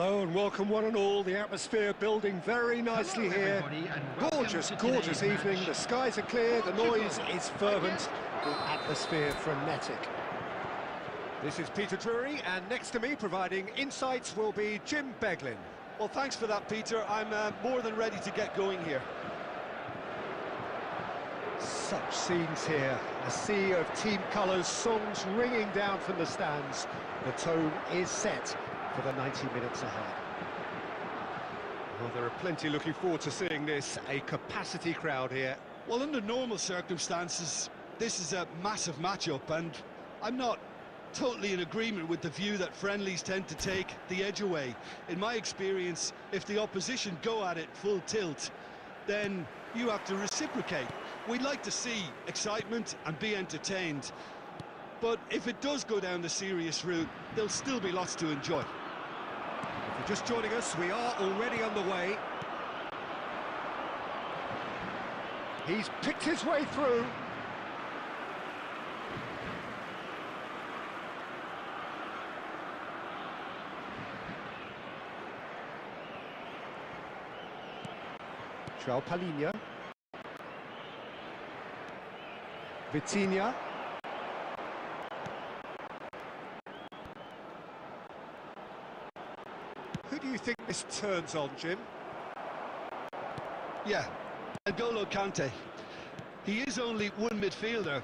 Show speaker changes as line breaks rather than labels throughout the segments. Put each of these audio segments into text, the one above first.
Hello and welcome one and all. The atmosphere building very nicely here. Gorgeous evening. The skies are clear, the noise is fervent, the atmosphere frenetic. This is Peter Drury, and next to me providing insights will be Jim Beglin.
Well, thanks for that, Peter. I'm more than ready to get going here.
Such scenes here, a sea of team colours, songs ringing down from the stands. The tone is set for the 90 minutes ahead. Well, there are plenty looking forward to seeing this, a capacity crowd here.
Well, under normal circumstances, this is a massive matchup, and I'm not totally in agreement with the view that friendlies tend to take the edge away. In my experience, if the opposition go at it full tilt, then you have to reciprocate. We'd like to see excitement and be entertained, but if it does go down the serious route, there'll still be lots to enjoy.
If you're just joining us, we are already underway. He's picked his way through. Palinha. Vitinha. Who do you think this turns on, Jim?
Yeah, N'Golo Kante. He is only one midfielder,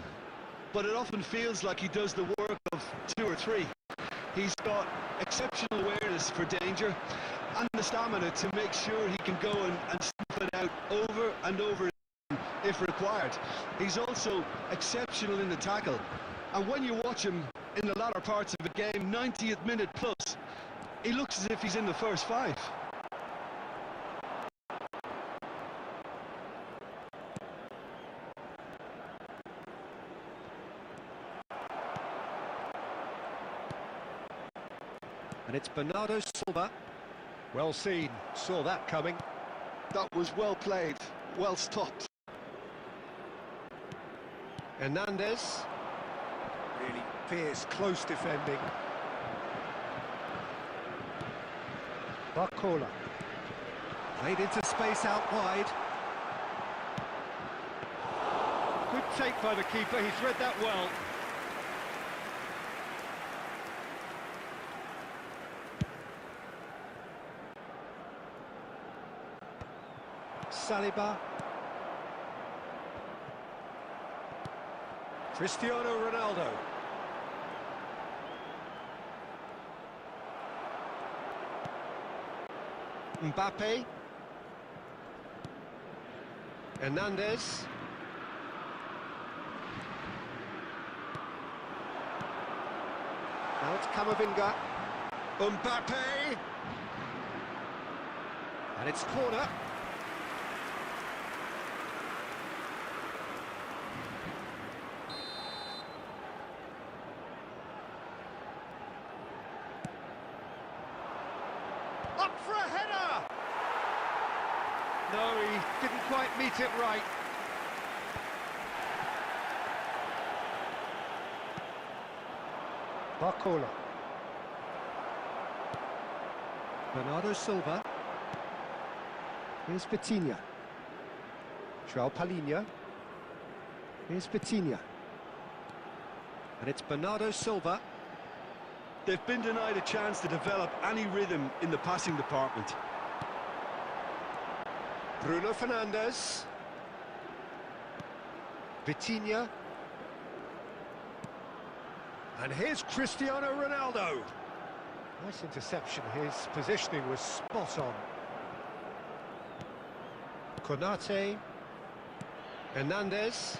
but it often feels like he does the work of two or three. He's got exceptional awareness for danger and the stamina to make sure he can go and snuff it out over and over again if required. He's also exceptional in the tackle, and when you watch him in the latter parts of a game, 90th minute plus, he looks as if he's in the first five.
And it's Bernardo Silva. Well seen, saw that coming.
That was well played, well stopped.
Hernandez. Really fierce, close defending. Barcola. Played into space out wide. Good take by the keeper, he's read that well. Saliba. Cristiano Ronaldo. Mbappe. Hernandez. Now it's Camavinga. Mbappe. And it's corner. Up for a header! No, he didn't quite meet it right. Barcola. Bernardo Silva. Here's Vitinha. Palinha. Here's Vitinha. And it's Bernardo Silva.
They've been denied a chance to develop any rhythm in the passing department.
Bruno Fernandes. Vitinha. And here's Cristiano Ronaldo. Nice interception, his positioning was spot on. Konate. Hernandez.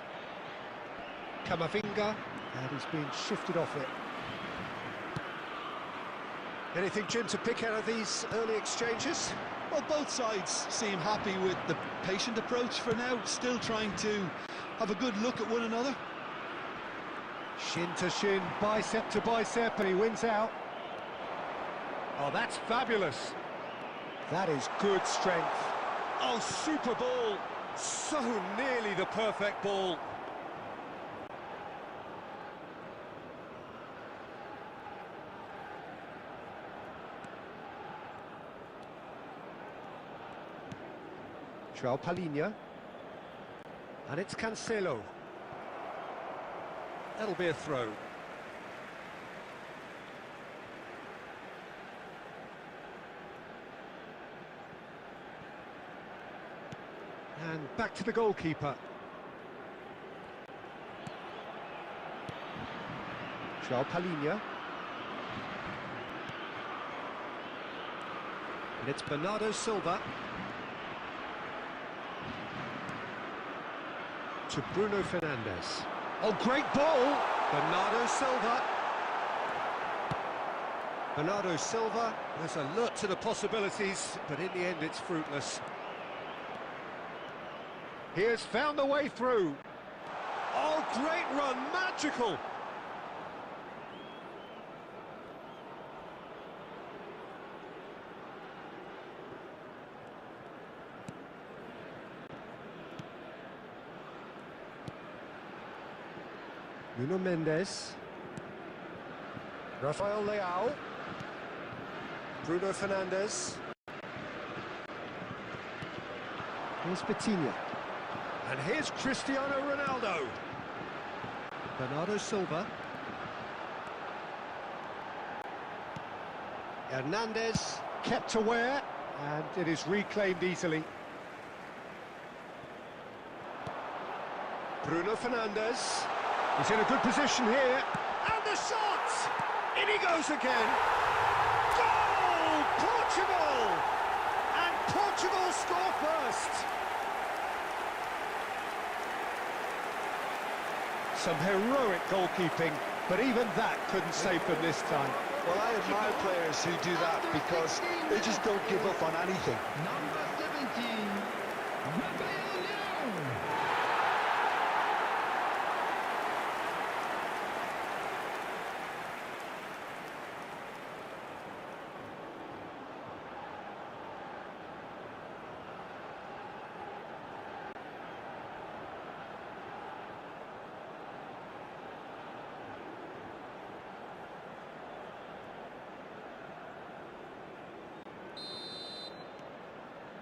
Camavinga. And he's being shifted off it. Anything, Jim, to pick out of these early exchanges?
Well, both sides seem happy with the patient approach for now, still trying to have a good look at one another.
Shin to shin, bicep to bicep, and he wins out. Oh, that's fabulous. That is good strength. Oh, super ball. So nearly the perfect ball. João Palhinha. And it's Cancelo. That'll be a throw. And back to the goalkeeper. João Palhinha. And it's Bernardo Silva. To Bruno Fernandes. Oh, great ball! Bernardo Silva. Bernardo Silva has alert to the possibilities, but in the end it's fruitless. He has found the way through. Oh, great run, magical! Nuno Mendes. Rafael Leao. Bruno Fernandes. Here's Vitinha. And here's Cristiano Ronaldo. Bernardo Silva. Hernandez kept aware, and it is reclaimed easily. Bruno Fernandes. He's in a good position here. And the shot! In he goes again. Goal! Portugal! And Portugal score first. Some heroic goalkeeping, but even that couldn't save them this time.
Well, I admire players who do that because they just don't give up on anything.
Number 17,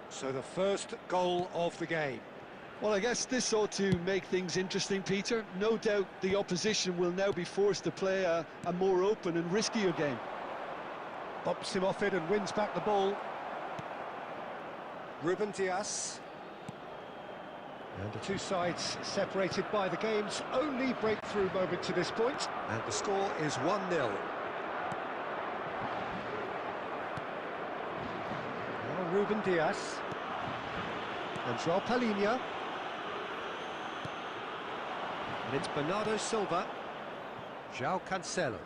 So the first goal of the game.
Well, I guess this ought to make things interesting, Peter. No doubt the opposition will now be forced to play a more open and riskier game.
Bumps him off it and wins back the ball. Ruben Dias. And the two sides separated by the game's only breakthrough moment to this point. And the score is 1-0. Now Ruben Dias. And João Palhinha. And it's Bernardo Silva. João Cancelo.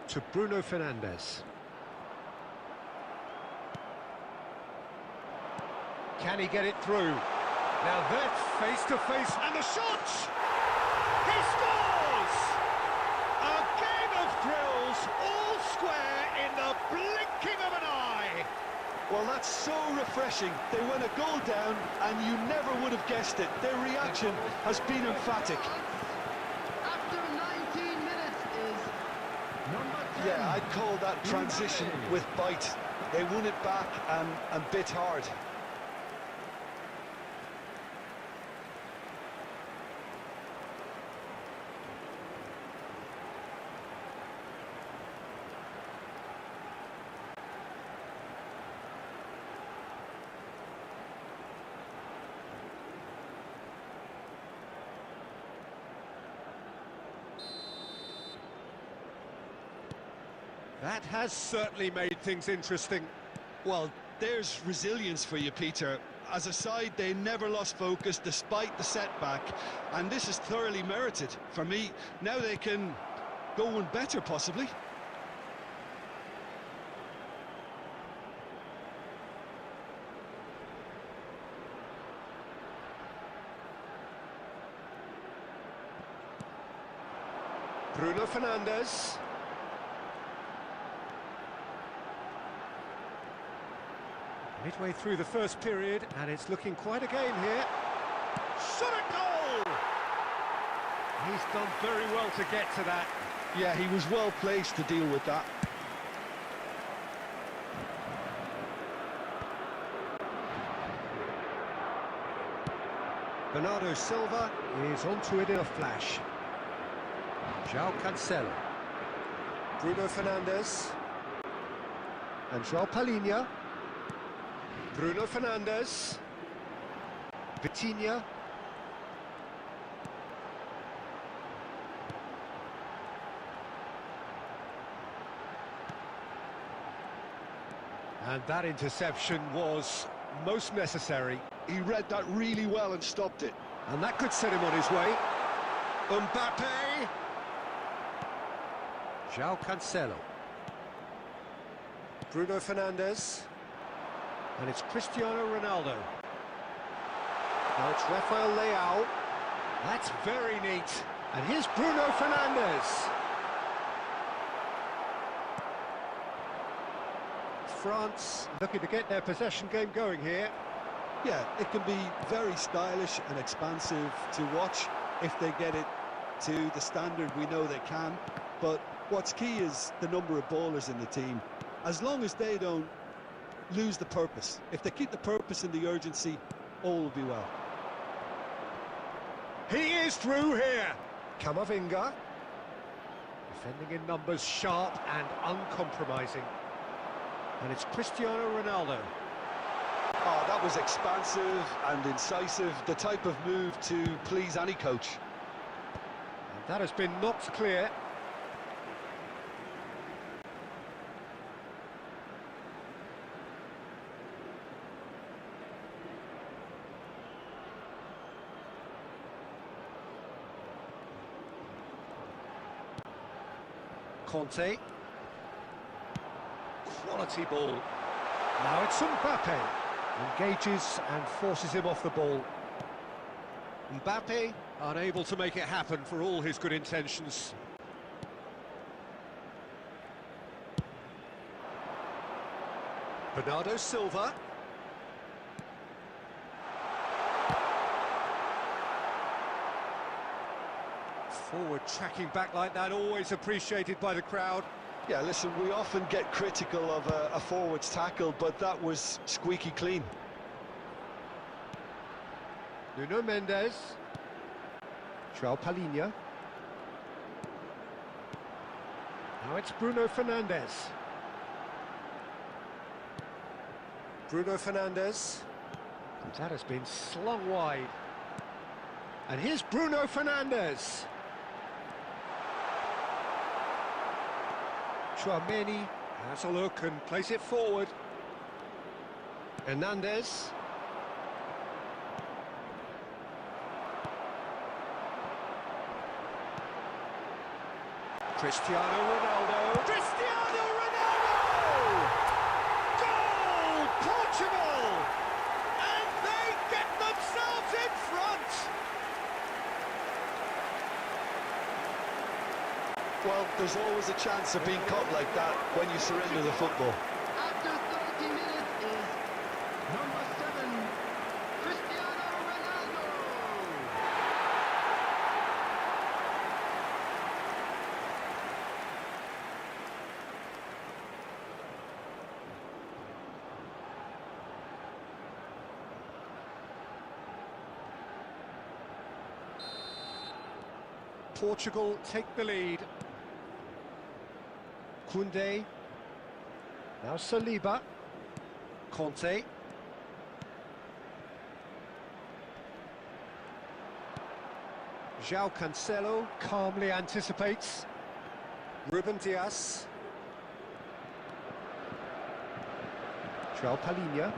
To Bruno Fernandes. Can he get it through? Now that's face-to-face, and the shot! He scores! A game of thrills, all square in the blinking of an eye!
Well, that's so refreshing. They went a goal down, and you never would have guessed it. Their reaction has been emphatic.
after 19 minutes is number 10.
Yeah, I'd call that transition with bite. They won it back and bit hard.
That has certainly made things interesting.
Well, there's resilience for you, Peter. As a side, they never lost focus despite the setback, and this is thoroughly merited. For me, now they can go one better, possibly.
Bruno Fernandes. Midway through the first period, and it's looking quite a game here. Shot at goal! He's done very well to get to that.
Yeah, he was well placed to deal with that.
Bernardo Silva is onto it in a flash. João Cancelo. Bruno Fernandes. And João Palhinha. Bruno Fernandes. Vitinha. And that interception was most necessary.
He read that really well and stopped it.
And that could set him on his way. Mbappe. João Cancelo. Bruno Fernandes. And it's Cristiano Ronaldo. Now it's Rafael Leao. That's very neat. And here's Bruno Fernandes. France looking to get their possession game going here.
Yeah, it can be very stylish and expansive to watch if they get it to the standard we know they can. But what's key is the number of ballers in the team. As long as they don't lose the purpose, if they keep the purpose and the urgency, all will be well.
He is through here. Camavinga. Defending in numbers, sharp and uncompromising. And it's Cristiano Ronaldo.
Oh, that was expansive and incisive, the type of move to please any coach.
And that has been knocked clear. Conte. Quality ball. Now it's Mbappe. Engages and forces him off the ball. Mbappe unable to make it happen for all his good intentions. Bernardo Silva. Forward tracking back like that, always appreciated by the crowd.
Yeah, listen, we often get critical of a forward's tackle, but that was squeaky clean.
Nuno Mendes. João Palhinha. Now it's Bruno Fernandes. Bruno Fernandes. And that has been slung wide. And here's Bruno Fernandes. Chouameni has a look and plays it forward. Hernandez. Cristiano Ronaldo. Cristiano Ronaldo! Goal, Portugal! And they get themselves in front!
Well, there's always a chance of being caught like that when you surrender the football.
After 30 minutes is number 7, Cristiano Ronaldo.
Portugal take the lead. Koundé. Now Saliba. Conte. João Cancelo calmly anticipates. Ruben Dias. João Palhinha.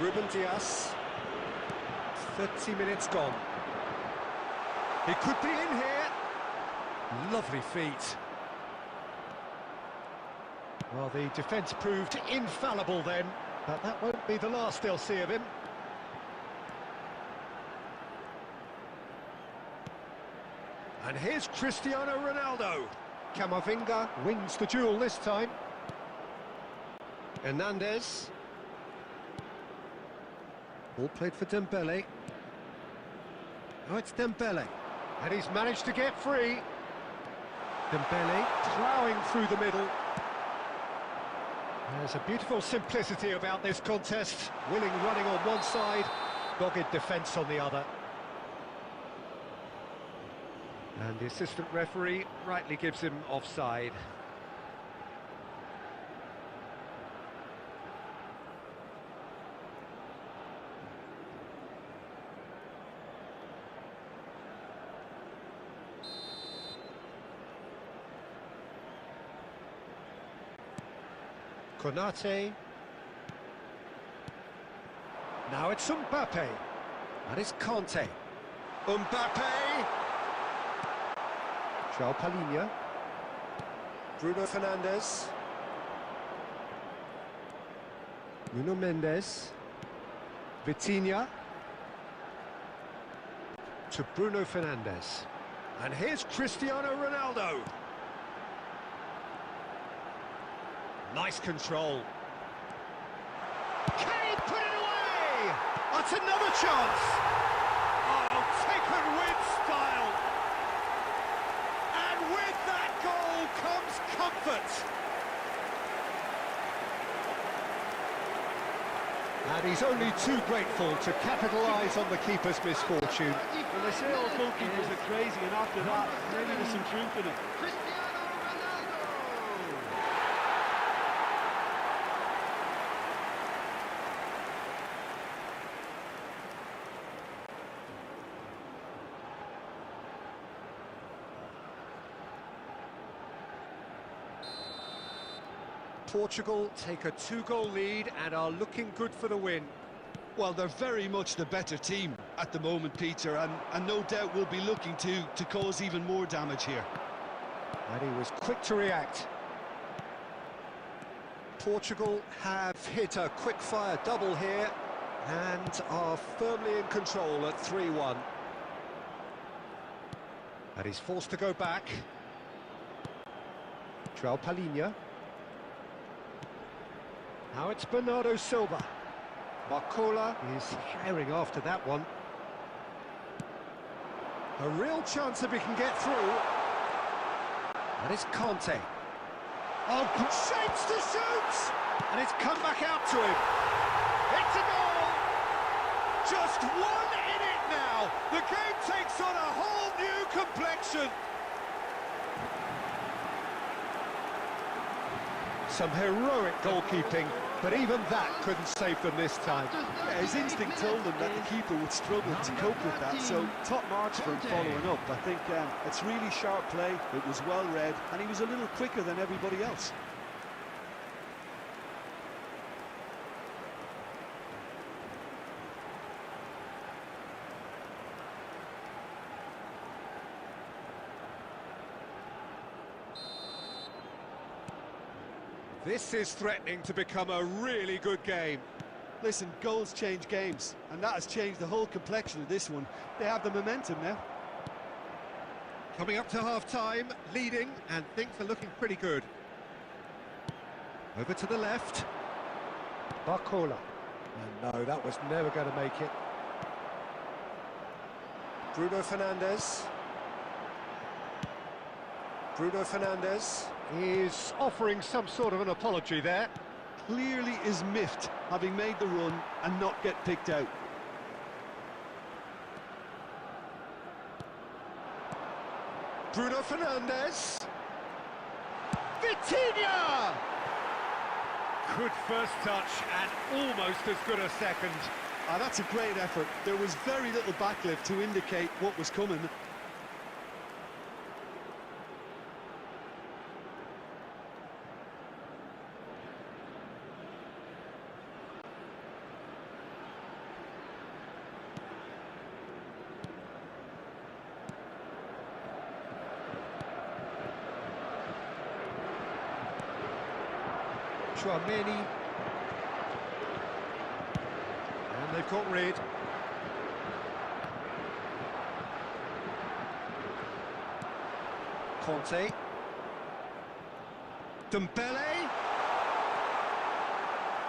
Ruben Dias. 30 minutes gone. He could be in here. Lovely feet. Well, the defence proved infallible then, but that won't be the last they'll see of him. And here's Cristiano Ronaldo. Camavinga wins the duel this time. Hernandez. Ball played for Dembele. Oh, it's Dembele. And he's managed to get free. Dembele ploughing through the middle. There's a beautiful simplicity about this contest. Willing running on one side, dogged defence on the other. And the assistant referee rightly gives him offside. Konate. Now it's Mbappe. That is Conte. Mbappe! João Palhinha. Bruno Fernandes. Nuno Mendes. Vitinha. To Bruno Fernandes. And here's Cristiano Ronaldo. Nice control. Can he put it away? That's another chance. Oh, taken with style. And with that goal comes comfort. And he's only too grateful to capitalise on the keeper's misfortune.
Well, they say all goalkeepers are crazy, and after that, maybe there's some truth in it.
Cristiano Ronaldo.
Portugal take a 2-goal lead and are looking good for the win.
Well, they're very much the better team at the moment, Peter, and no doubt will be looking to cause even more damage here.
And he was quick to react. Portugal have hit a quick-fire double here and are firmly in control at 3-1. And he's forced to go back. João Palhinha. Now it's Bernardo Silva. Barcola is herring after that one. A real chance if he can get through. That is Conte. Oh, shapes to shoot! And it's come back out to him. It's a goal! Just one in it now. The game takes on a whole new complexion. Some heroic goalkeeping, but even that couldn't save them this time.
Yeah, his instinct told him that the keeper would struggle to cope with that, so top marks for him following up. I think it's really sharp play, it was well read, and he was a little quicker than everybody else.
This is threatening to become a really good game.
Listen, goals change games, and that has changed the whole complexion of this one. They have the momentum now.
Coming up to half-time, leading, and things are looking pretty good. Over to the left. Barcola. And no, that was never going to make it. Bruno Fernandes. Bruno Fernandes is offering some sort of an apology there.
Clearly is miffed, having made the run and not get picked out.
Bruno Fernandes. Vitinha! Good first touch and almost as good a second.
Ah, that's a great effort. There was very little backlift to indicate what was coming.
Chouameni. And they've got rid. Conte. Dembele.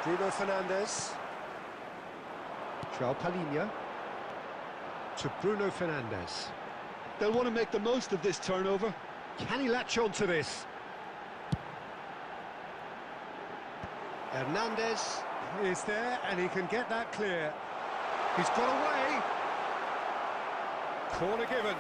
Bruno Fernandes. João Palhinha. To Bruno Fernandes.
They'll want to make the most of this turnover.
Can he latch on to this? Hernandez is there, and he can get that clear. He's got away. Corner given.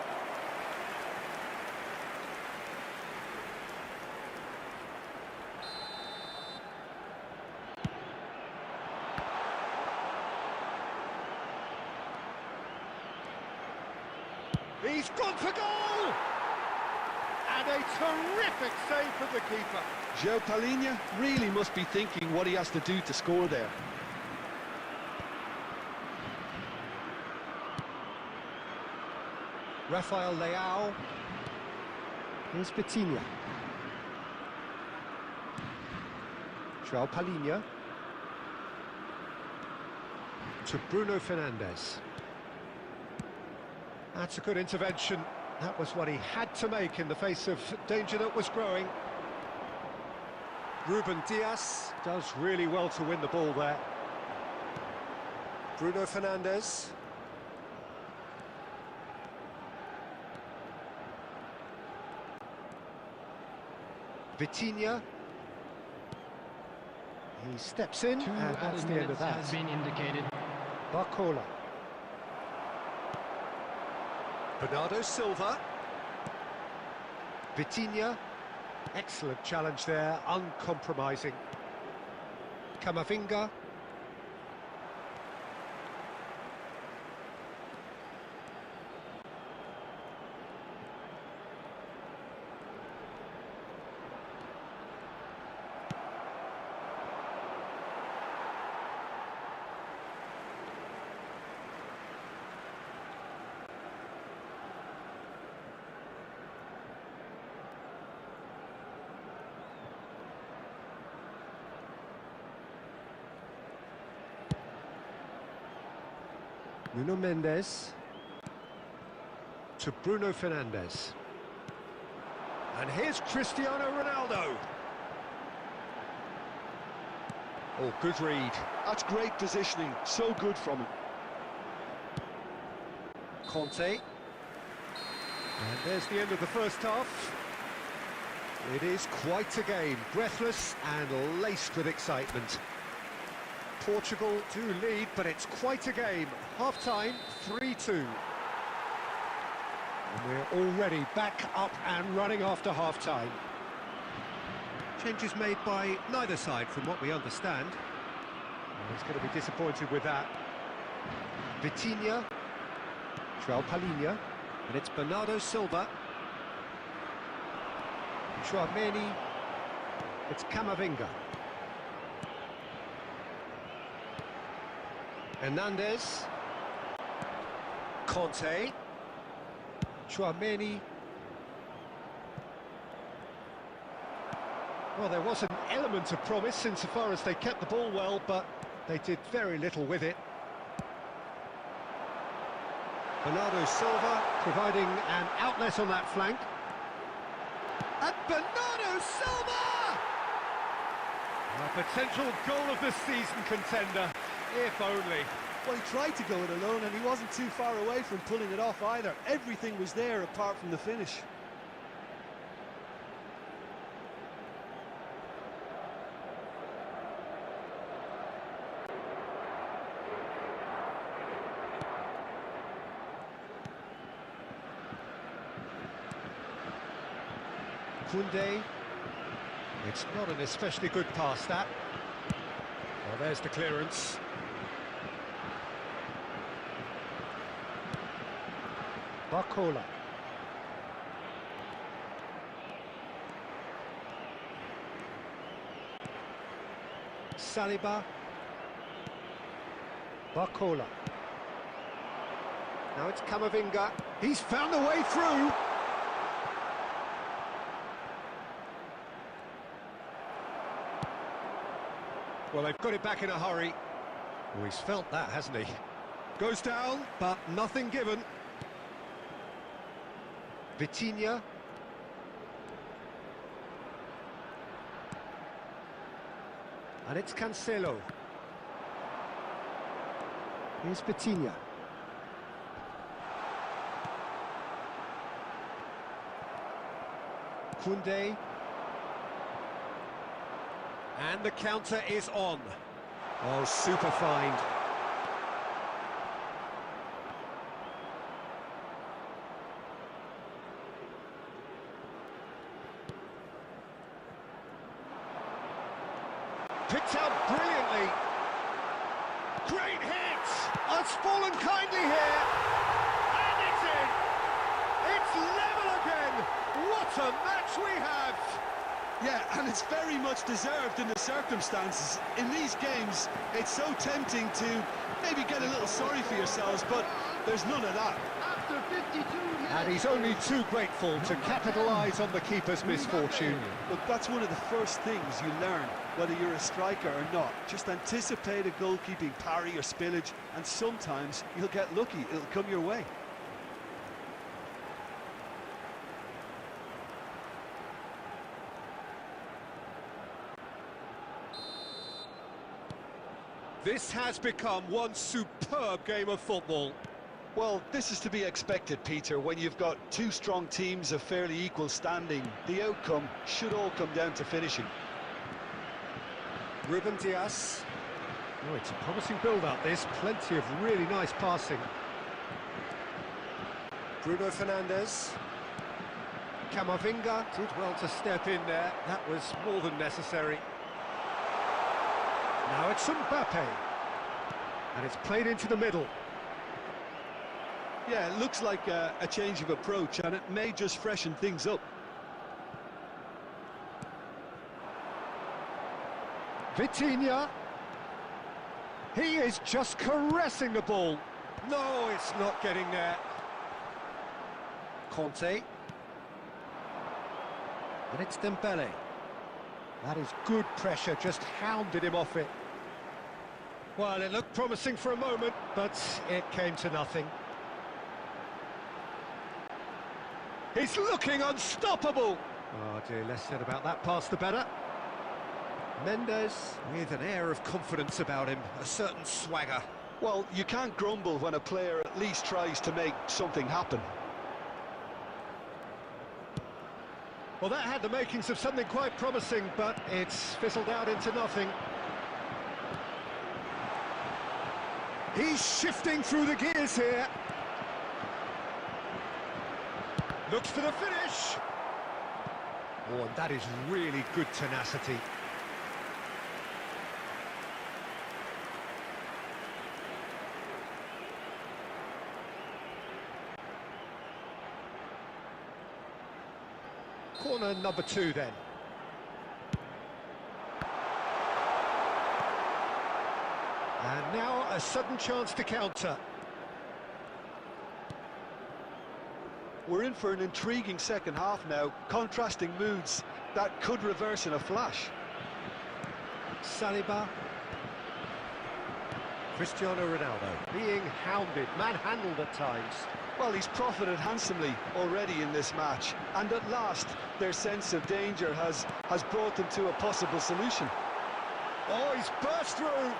He's gone for goal! And a terrific save from the keeper.
João Palhinha really must be thinking what he has to do to score there.
Rafael Leao. Here's Vitinha. João Palhinha. To Bruno Fernandes. That's a good intervention. That was what he had to make in the face of danger that was growing. Ruben Dias does really well to win the ball there. Bruno Fernandes. Vitinha. He steps in, and that's the end of that.
Has been indicated.
Barcola. Bernardo Silva. Vitinha. Excellent challenge there, uncompromising. Camavinga. Nuno Mendes to Bruno Fernandes. And here's Cristiano Ronaldo. Oh, good read.
That's great positioning, so good from him.
Conte. And there's the end of the first half. It is quite a game, breathless and laced with excitement. Portugal do lead, but it's quite a game. Half-time, 3-2. And we're already back up and running after half-time. Changes made by neither side, from what we understand. Well, he's going to be disappointed with that. Vitinha, João Palhinha, and it's Bernardo Silva. Chouameni, it's Camavinga. Hernandez, Conte, Chouameni. Well, there was an element of promise insofar as they kept the ball well, but they did very little with it. Bernardo Silva providing an outlet on that flank. And Bernardo Silva! A potential goal of the season contender. If only.
Well, he tried to go it alone and he wasn't too far away from pulling it off either. Everything was there apart from the finish.
Koundé. It's not an especially good pass, that. Well, there's the clearance. Barcola. Saliba. Barcola. Now it's Camavinga. He's found a way through. Well, they've got it back in a hurry. Oh, he's felt that, hasn't he? Goes down, but nothing given. Vitinha. And it's Cancelo. Here's Vitinha. Koundé. And the counter is on. Oh, super find. Picked out brilliantly. Great hit! It's fallen kindly here. And it's in! It's level again! What a match we have!
Yeah, and it's very much deserved in the circumstances. In these games, it's so tempting to maybe get a little sorry for yourselves, but there's none of that.
After 52 minutes.
And he's only too grateful to capitalise on the keeper's misfortune.
Look, that's one of the first things you learn, whether you're a striker or not. Just anticipate a goalkeeping parry or spillage, and sometimes you'll get lucky. It'll come your way.
This has become one superb game of football.
Well, this is to be expected, Peter. When you've got two strong teams of fairly equal standing, the outcome should all come down to finishing.
Ruben Dias. Oh, it's a promising build-up, this. Plenty of really nice passing. Bruno Fernandes. Camavinga did well to step in there. That was more than necessary. Now it's Mbappe. And it's played into the middle.
Yeah, it looks like a change of approach, and it may just freshen things up.
Vitinha. He is just caressing the ball. No, it's not getting there. Conte. And it's Dembele. That is good pressure, just hounded him off it. Well, it looked promising for a moment, but it came to nothing. He's looking unstoppable! Oh dear, less said about that pass the better. Mendes with an air of confidence about him, a certain swagger.
Well, you can't grumble when a player at least tries to make something happen.
Well, that had the makings of something quite promising, but it's fizzled out into nothing. He's shifting through the gears here. Looks for the finish. Oh, and that is really good tenacity. Corner number 2 then. And now a sudden chance to counter.
We're in for an intriguing second half now, contrasting moods that could reverse in a flash.
Saliba. Cristiano Ronaldo being hounded, manhandled at times.
Well, he's profited handsomely already in this match, and at last their sense of danger has brought them to a possible solution.
Oh, he's burst through!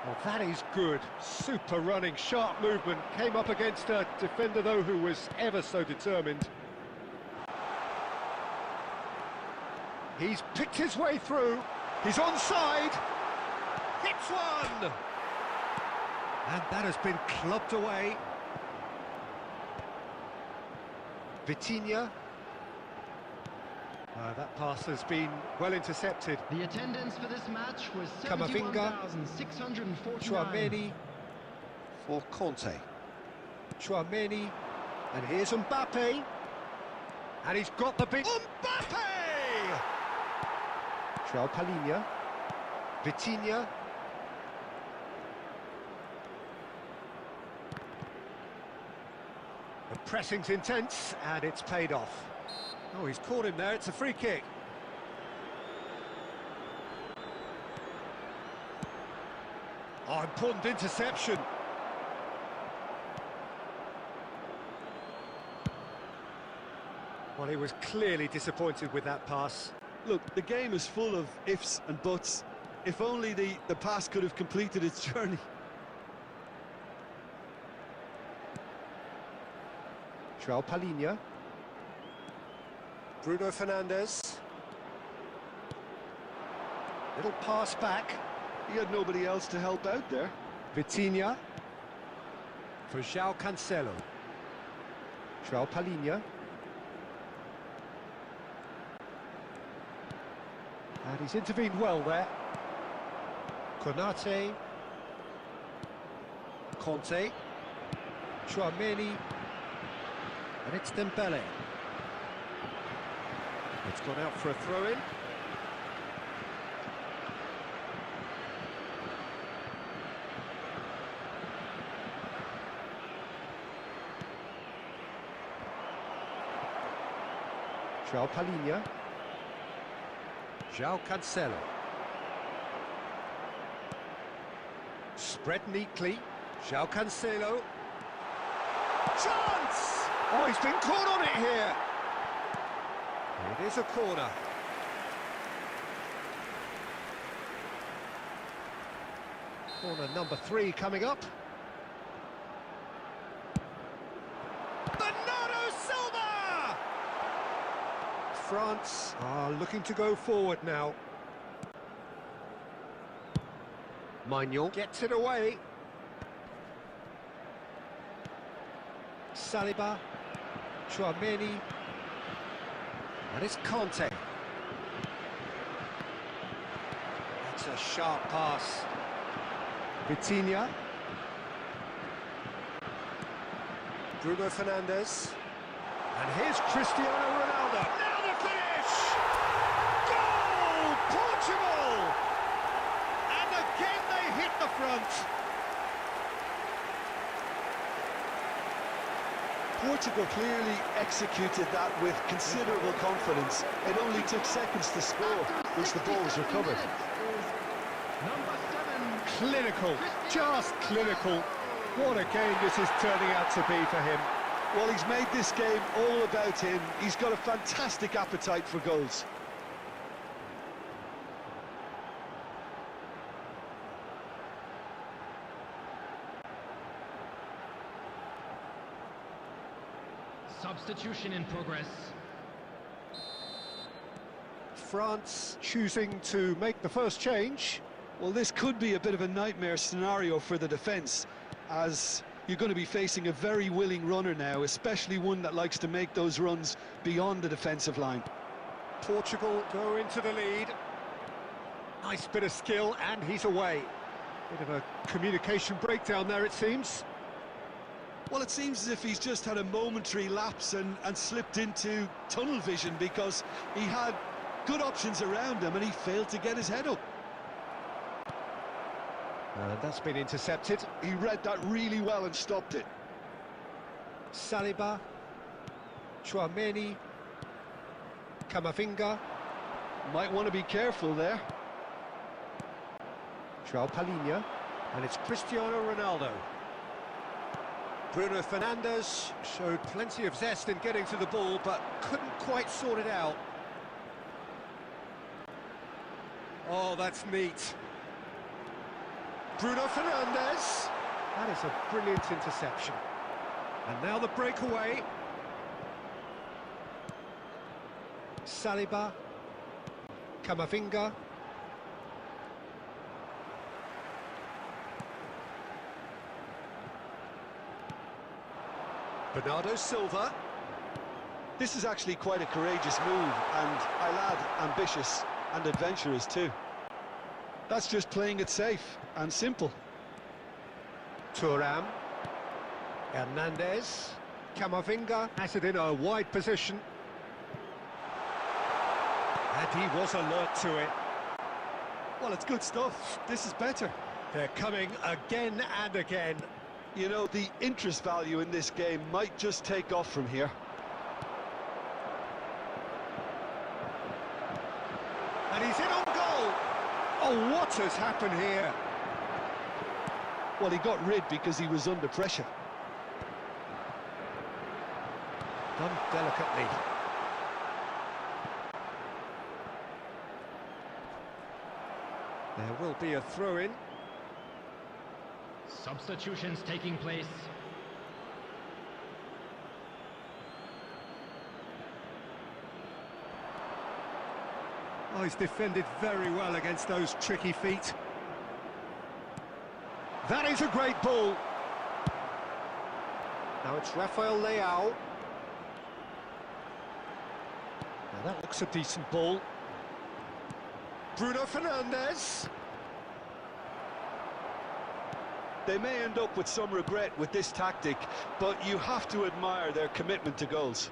Well, that is good. Super running, sharp movement. Came up against a defender, though, who was ever so determined. He's picked his way through. He's onside. Hits one! And that has been clubbed away. Vitinha. That pass has been well intercepted.
The attendance for this match was
Camavinga.
71,649.
Chouameni for Conte. Chouameni. And here's Mbappe. And he's got the big... Mbappe! João Palhinha. Vitinha. The pressing's intense, and it's paid off. Oh, he's caught him there, it's a free kick. Oh, important interception. Well, he was clearly disappointed with that pass.
Look, the game is full of ifs and buts. If only the pass could have completed its journey.
João Palhinha. Bruno Fernandes. Little pass back.
He had nobody else to help out there.
Vitinha. For João Cancelo. João Palhinha. And he's intervened well there. Konate. Conte. Tchouaméni. And it's Dembele. It's gone out for a throw-in. João Palhinha. João Cancelo. Spread neatly. João Cancelo. Chance! Oh, he's been caught on it here. It is a corner. Corner number 3 coming up. Bernardo Silva! France are looking to go forward now. Maignan gets it away. Saliba, Tchouaméni, and it's Conte. That's a sharp pass. Vitinha. Bruno Fernandes. And here's Cristiano Ronaldo. Now the finish! Goal! Portugal! And again they hit the front.
Portugal clearly executed that with considerable confidence. It only took seconds to score once the ball was recovered.
Number 7.
Clinical, just clinical. What a game this is turning out to be for him.
Well, he's made this game all about him. He's got a fantastic appetite for goals.
Substitution in progress.
France choosing to make the first change.
Well, this could be a bit of a nightmare scenario for the defence, as you're going to be facing a very willing runner now, especially one that likes to make those runs beyond the defensive line.
Portugal go into the lead. Nice bit of skill, and he's away. Bit of a communication breakdown there, it seems.
Well, it seems as if he's just had a momentary lapse and slipped into tunnel vision, because he had good options around him and he failed to get his head up.
And that's been intercepted.
He read that really well and stopped it.
Saliba, Tchouaméni, Camavinga.
Might want to be careful there.
João Palhinha, and it's Cristiano Ronaldo. Bruno Fernandes showed plenty of zest in getting to the ball, but couldn't quite sort it out. Oh, that's neat. Bruno Fernandes. That is a brilliant interception. And now the breakaway. Saliba. Camavinga. Bernardo Silva.
This is actually quite a courageous move, and I'll add ambitious and adventurous too. That's just playing it safe and simple.
Thuram. Hernandez. Camavinga has it in a wide position. And he was alert to it.
Well, it's good stuff. This is better.
They're coming again and again.
You know, the interest value in this game might just take off from here.
And he's in on goal. Oh, what has happened here?
Well, he got rid because he was under pressure.
Done delicately. There will be a throw-in.
Substitutions taking place.
Oh, he's defended very well against those tricky feet. That is a great ball. Now it's Rafael Leao. Now that looks a decent ball. Bruno Fernandes.
They may end up with some regret with this tactic, but you have to admire their commitment to goals.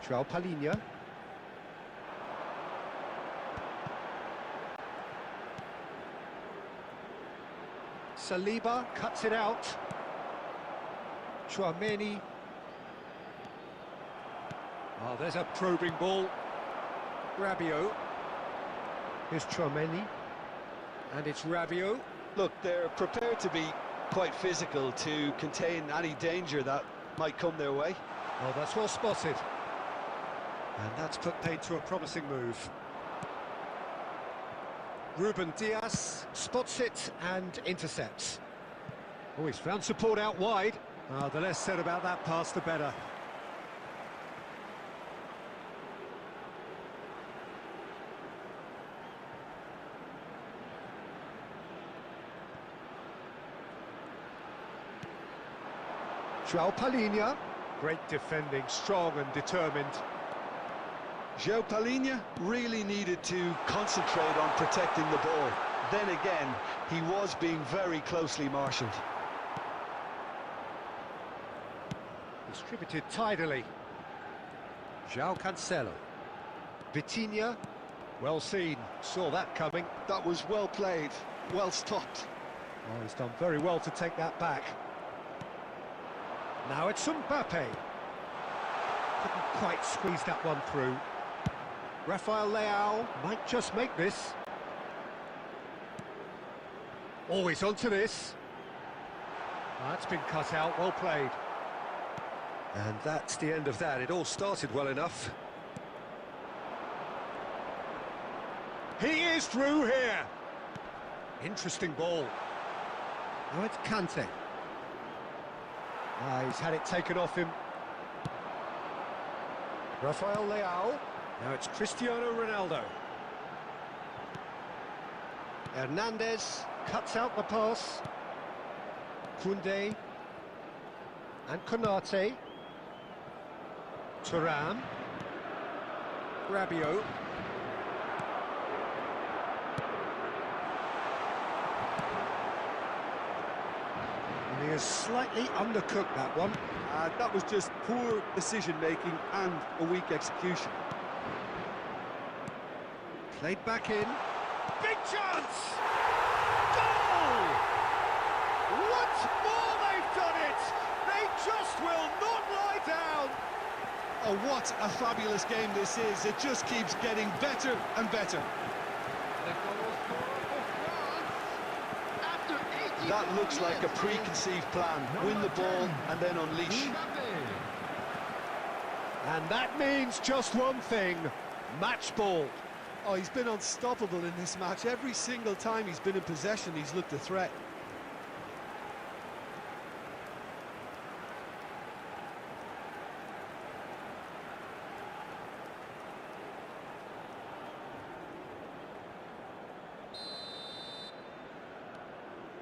João Palhinha. Saliba cuts it out. Tchouaméni. Oh, there's a probing ball. Rabiot. Here's Tchouaméni. And it's Rabiot.
Look, they're prepared to be quite physical to contain any danger that might come their way.
Oh, that's well spotted. And that's put paid to a promising move. Ruben Dias spots it and intercepts. Oh, he's found support out wide. The less said about that pass, the better. João Palhinha. Great defending, strong and determined.
João Palhinha really needed to concentrate on protecting the ball. Then again, he was being very closely marshalled.
Distributed tidily. João Cancelo. Vitinha. Well seen. Saw that coming.
That was well played, well stopped.
Oh, he's done very well to take that back. Now it's Mbappe. Couldn't quite squeeze that one through. Rafael Leao might just make this. Oh, he's onto this. That's been cut out, well played. And that's the end of that. It all started well enough. He is through here. Interesting ball. Now it's Kante. He's had it taken off him. Rafael Leao. Now it's Cristiano Ronaldo. Hernandez cuts out the pass. Koundé. And Konate. Thuram. Rabiot. And he has slightly undercooked that one.
That was just poor decision-making and a weak execution.
Played back in. Big chance! Goal! Once more they've done it! They just will not lie down!
Oh, what a fabulous game this is. It just keeps getting better and better.
The goal scorer for France after 80
That looks like a preconceived plan. Win the ball and then unleash.
And that means just one thing. Match ball.
Oh, he's been unstoppable in this match. Every single time he's been in possession, he's looked a threat.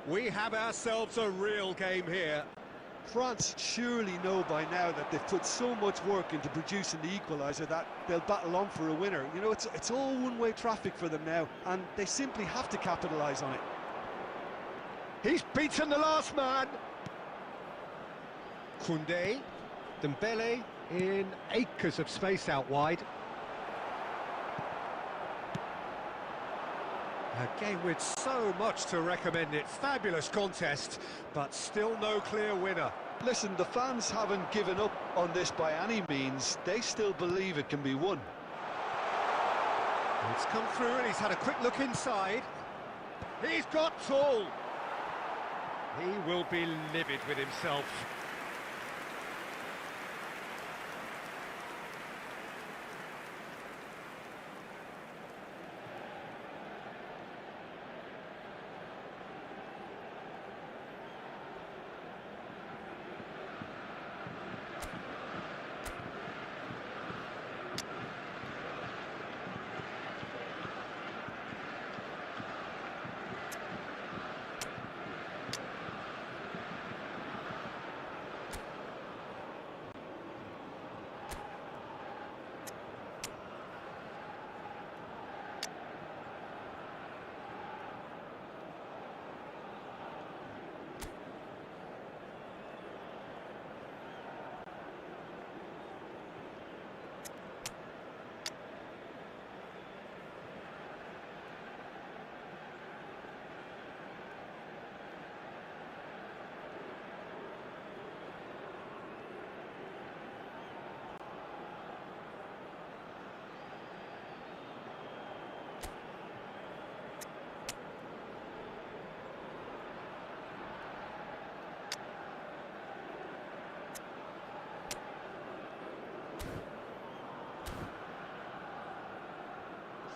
We have ourselves a real game here.
France surely know by now that they've put so much work into producing the equaliser that they'll battle on for a winner. You know, it's all one-way traffic for them now, and they simply have to capitalise on it.
He's beaten the last man. Koundé. Dembele in acres of space out wide. A game with so much to recommend it. Fabulous contest, but still no clear winner.
Listen, the fans haven't given up on this by any means. They still believe it can be won.
It's come through and he's had a quick look inside. He's got tall. He will be livid with himself.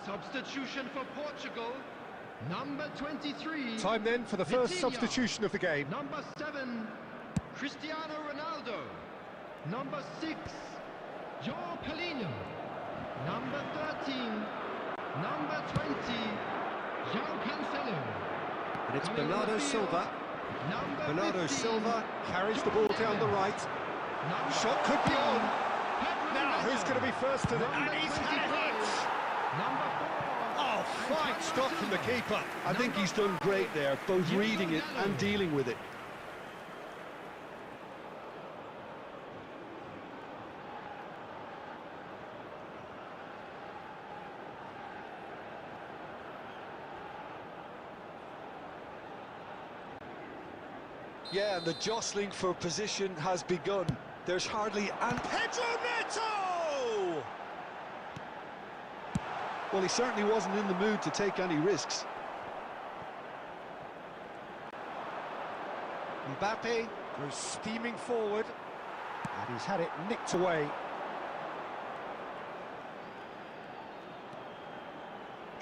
Substitution for Portugal. Number 23.
Time then for the first
Vitinha.
Substitution of the game.
Number 7, Cristiano Ronaldo. Number 6, João Palhinha. Number 13, number 20, João Cancelo.
And it's
Coming on
Bernardo
the field,
Silva.
Number
Bernardo
15,
Silva carries the ball down the right.
number
Shot could be
14,
on.
Pedro
Now, who's
Neto.
going to be first to the...
Number
And he's had
24,
it!
Number 4.
Oh, fine stop from the keeper.
I think he's done great there, both reading it and dealing with it. Yeah, the jostling for position has begun. There's hardly an...
Pedro Neto!
Well, he certainly wasn't in the mood to take any risks.
Mbappe goes steaming forward. And he's had it nicked away.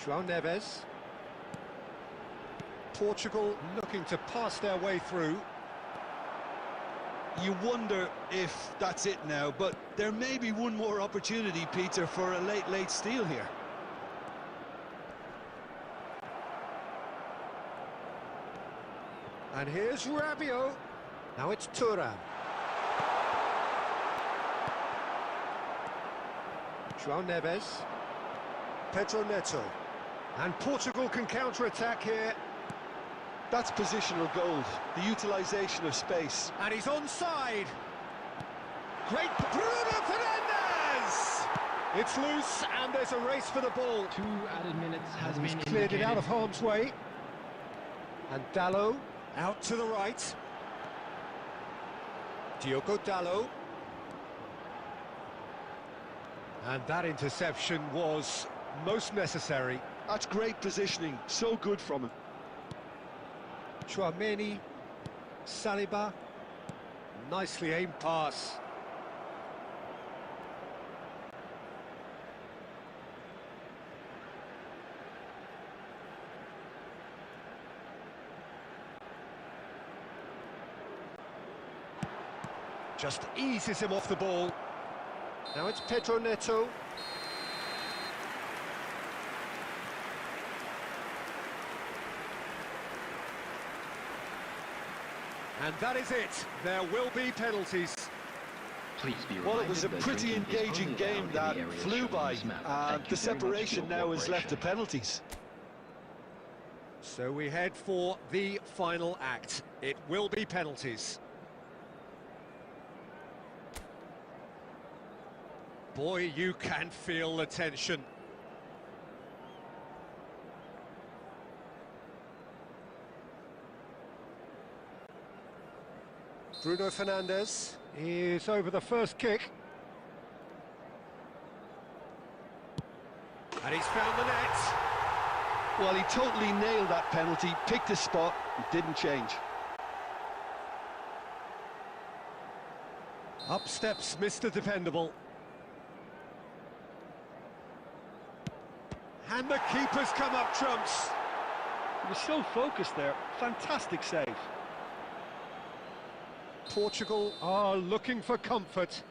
João Neves. Portugal looking to pass their way through.
You wonder if that's it now, but there may be one more opportunity, Peter, for a late steal here.
And here's Rabiot. Now it's Thuram. João Neves. Pedro Neto. And Portugal can counter-attack here.
That's positional gold, the utilisation of space.
And he's onside. Great Bruno Fernandes! It's loose and there's a race for the ball.
2 added minutes has
He's
been
cleared it out
indicated.
of harm's way. And Dalot out to the right. Diogo Dalot. And that interception was most necessary.
That's great positioning, so good from him.
Tchouaméni, Saliba, nicely aimed pass. Just eases him off the ball. Now it's Pedro Neto. And that is it. There will be penalties.
Please be
Well, it was a
reminded that
pretty
drinking is
engaging
only
game
allowed in
that
the areas
flew
shown on
by,
this map.
and
Thank
the
you very much for
separation
your
now is left to
cooperation.
penalties.
So we head for the final act. It will be penalties. Boy, you can feel the tension. Bruno Fernandes is over the first kick. And he's found the net.
Well, he totally nailed that penalty, picked his spot, and didn't change.
Up steps Mr. Dependable. And the keeper's come up trumps.
He was so focused there, fantastic save.
Portugal are looking for comfort.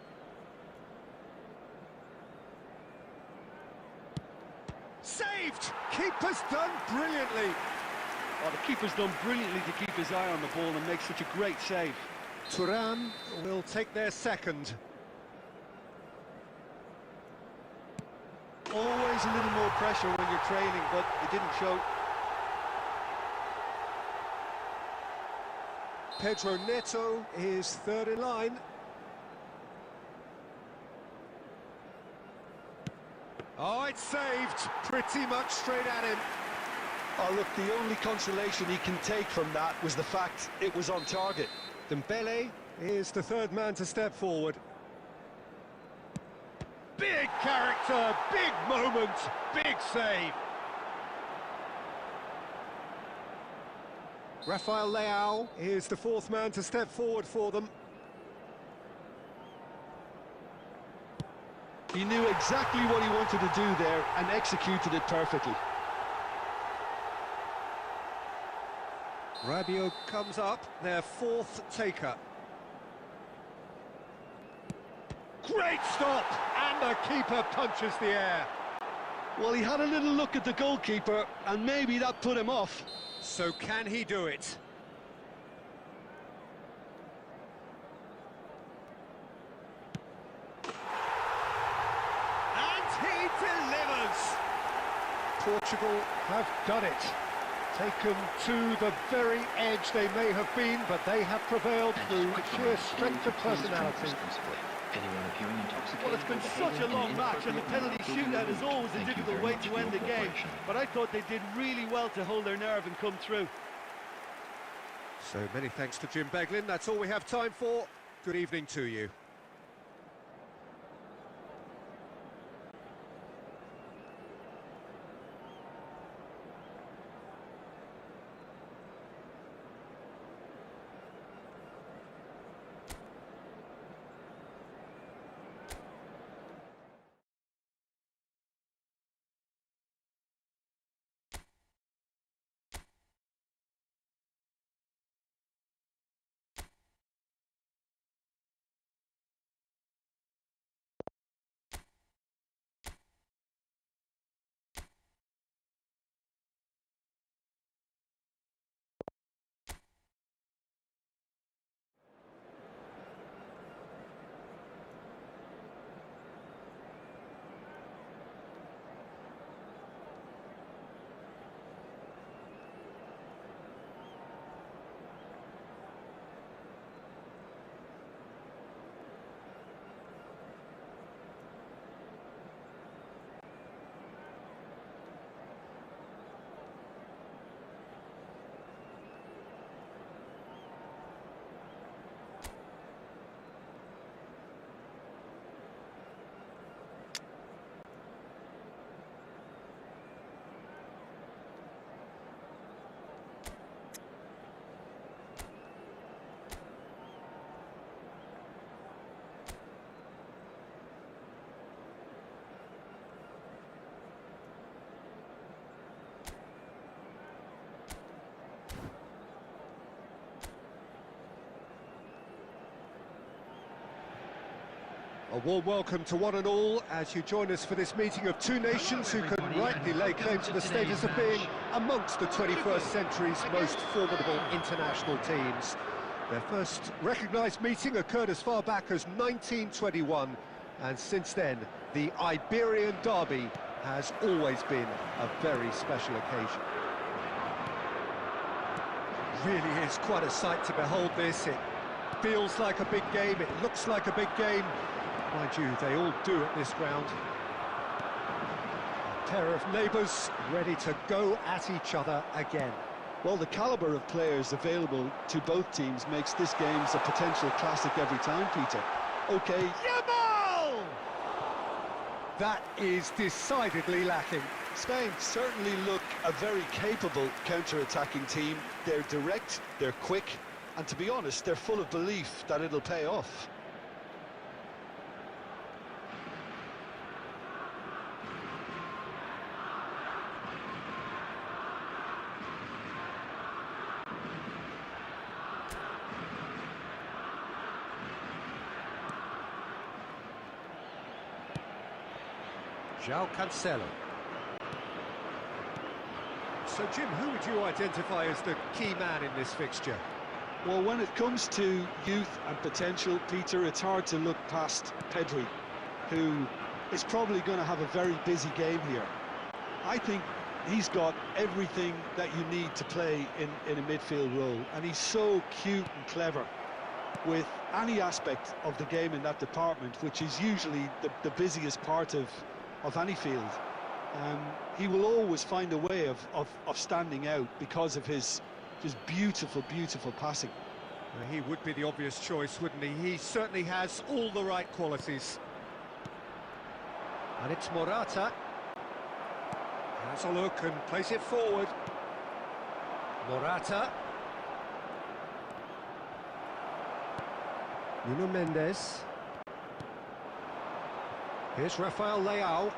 Saved! Keeper's done brilliantly.
Oh, the keeper's done brilliantly to keep his eye on the ball and make such a great save.
Thuram will take their second.
Always a little more pressure when you're trailing, but it didn't show.
Pedro Neto is third in line. Oh, it's saved. Pretty much straight at him.
Oh, look, the only consolation he can take from that was the fact it was on target.
Dembele is the third man to step forward. Big character, big moment, big save. Rafael Leao is the fourth man to step forward for them.
He knew exactly what he wanted to do there and executed it perfectly.
Rabiot comes up, their fourth taker. Great stop! And the keeper punches the air.
Well, he had a little look at the goalkeeper, and maybe that put him off.
So can he do it? And he delivers! Portugal have done it. Taken to the very edge they may have been, but they have prevailed through sheer strength of personality.
Well, it's been such a long match, and the penalty shootout is always a difficult way to end the game. But I thought they did really well to hold their nerve and come through.
So many thanks to Jim Beglin. That's all we have time for. Good evening to you. A warm welcome to one and all as you join us for this meeting of two nations who can rightly lay claim to the status of being amongst the 21st century's most formidable international teams. Their first recognised meeting occurred as far back as 1921, and since then the Iberian Derby has always been a very special occasion. Really is quite a sight to behold this. It feels like a big game, it looks like a big game. Mind you, they all do at this ground. A pair of neighbours ready to go at each other again.
Well, the calibre of players available to both teams makes this game a potential classic every time, Peter. OK.
Yamal! That is decidedly lacking.
Spain certainly look a very capable counter-attacking team. They're direct, they're quick, and to be honest, they're full of belief that it'll pay off.
João Cancelo. So, Jim, who would you identify as the key man in this fixture?
Well, when it comes to youth and potential, Peter, it's hard to look past Pedri, who is probably going to have a very busy game here. I think he's got everything that you need to play in a midfield role, and he's so cute and clever with any aspect of the game in that department, which is usually the busiest part of any field. He will always find a way of standing out because of his just beautiful passing.
He would be the obvious choice, wouldn't he? He certainly has all the right qualities. And it's Morata. Has a look and plays it forward. Morata. Nuno Mendes. Here's Rafael Leao.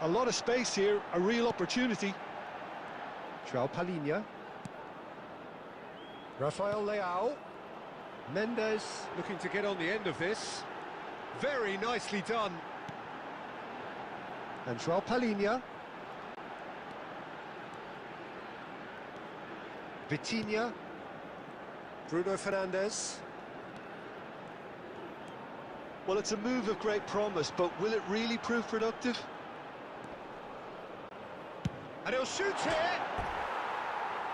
A lot of space here, a real opportunity.
João Palhinha. Rafael Leao. Mendes looking to get on the end of this. Very nicely done. And João Palhinha. Vitinha. Bruno Fernandes.
Well, it's a move of great promise, but will it really prove productive?
And he'll shoot here.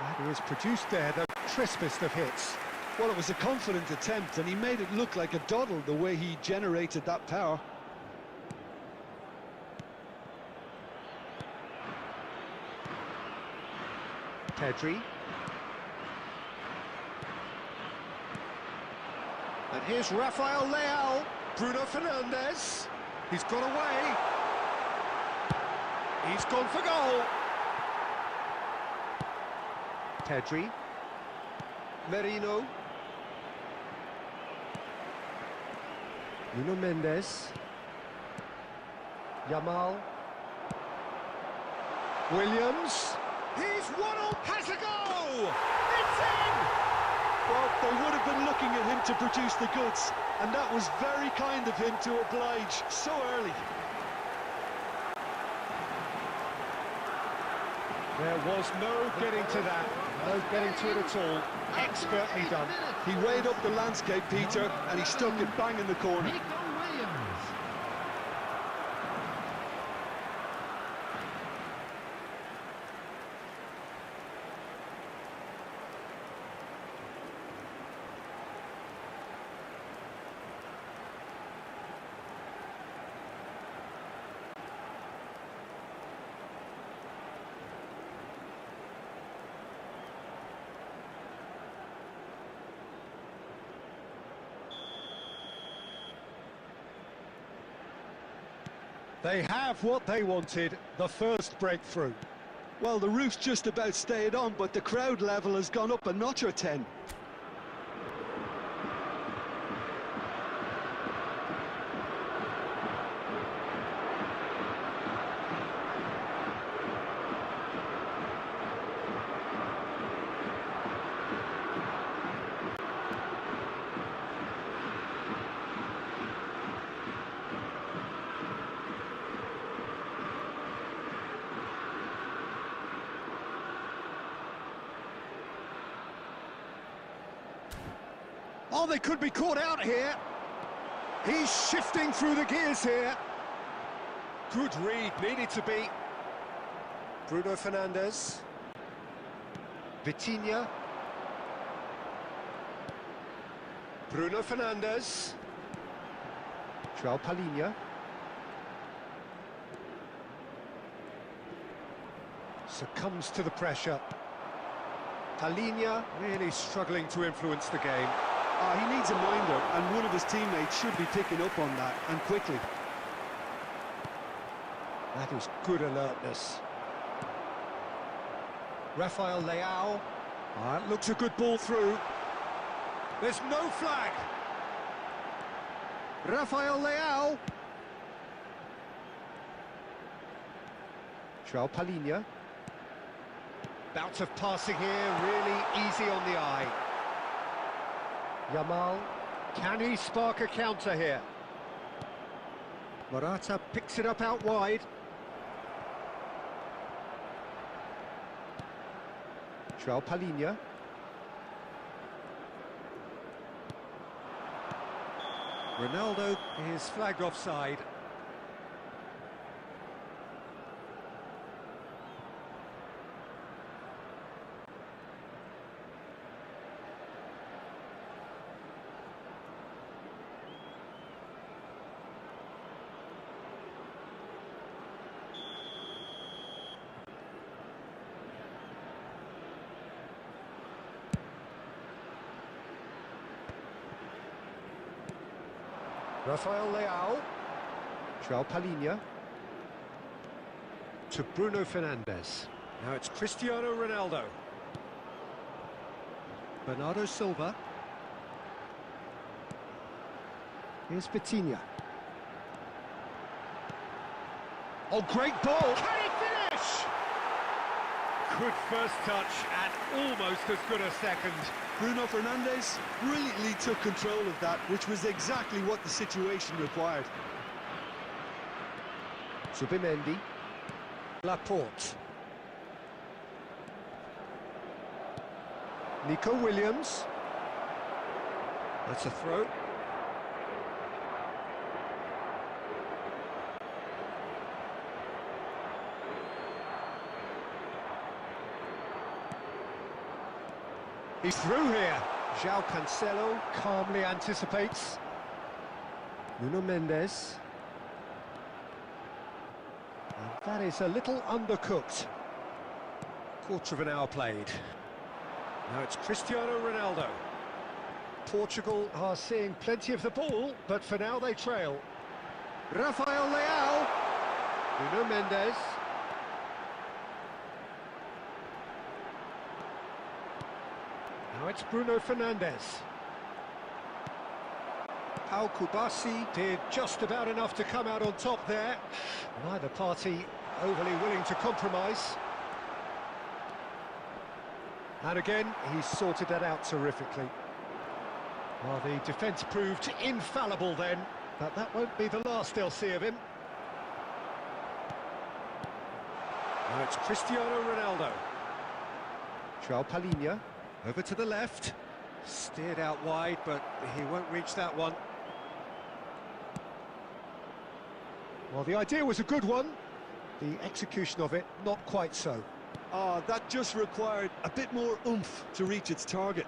That is produced there, the crispest of hits.
Well, it was a confident attempt, and he made it look like a doddle the way he generated that power.
Pedri. And here's Rafael Leao. Bruno Fernandes. He's got away. He's gone for goal. Pedri. Merino. Nuno Mendes. Yamal. Williams. He's one on. Has a go. It's in.
Well, they would have been looking at him to produce the goods, and that was very kind of him to oblige so early.
There was no getting to that, no getting to it at all. Expertly done.
He weighed up the landscape, Peter, and he stuck it bang in the corner.
Nico Williams.
They have what they wanted, the first breakthrough.
Well, the roof's just about stayed on, but the crowd level has gone up a notch or 10.
Oh, they could be caught out here. He's shifting through the gears here. Good read, needed to be. Bruno Fernandes. Vitinha. Bruno Fernandes. João Palhinha. Succumbs to the pressure. Palhinha really struggling to influence the game.
He needs a minder, and one of his teammates should be picking up on that, and quickly.
That is good alertness. Rafael Leao. That looks a good ball through. There's no flag. Rafael Leao. João Palhinha. Bout of passing here, really easy on the eye. Yamal, can he spark a counter here? Morata picks it up out wide. João Palhinha. Ronaldo is flagged offside. Rafael Leao. João Palhinha. To Bruno Fernandes. Now it's Cristiano Ronaldo. Bernardo Silva. Here's Vitinha. Oh, great ball!
Can he finish? Good first touch and almost as good a second.
Bruno Fernandes brilliantly took control of that, which was exactly what the situation required.
Zubimendi. Laporte. Nico Williams. That's a throw. He's through here. João Cancelo calmly anticipates. Nuno Mendes. And that is a little undercooked. Quarter of an hour played. Now it's Cristiano Ronaldo. Portugal are seeing plenty of the ball, but for now they trail. Rafael Leao. Nuno Mendes. Now it's Bruno Fernandes. Pau Kubasi did just about enough to come out on top there. Neither party overly willing to compromise. And again, he's sorted that out terrifically. Well, the defence proved infallible then, but that won't be the last they'll see of him. Now it's Cristiano Ronaldo. João Palhinha. Over to the left, steered out wide, but he won't reach that one. Well, the idea was a good one, the execution of it, not quite so.
Oh, that just required a bit more oomph to reach its target.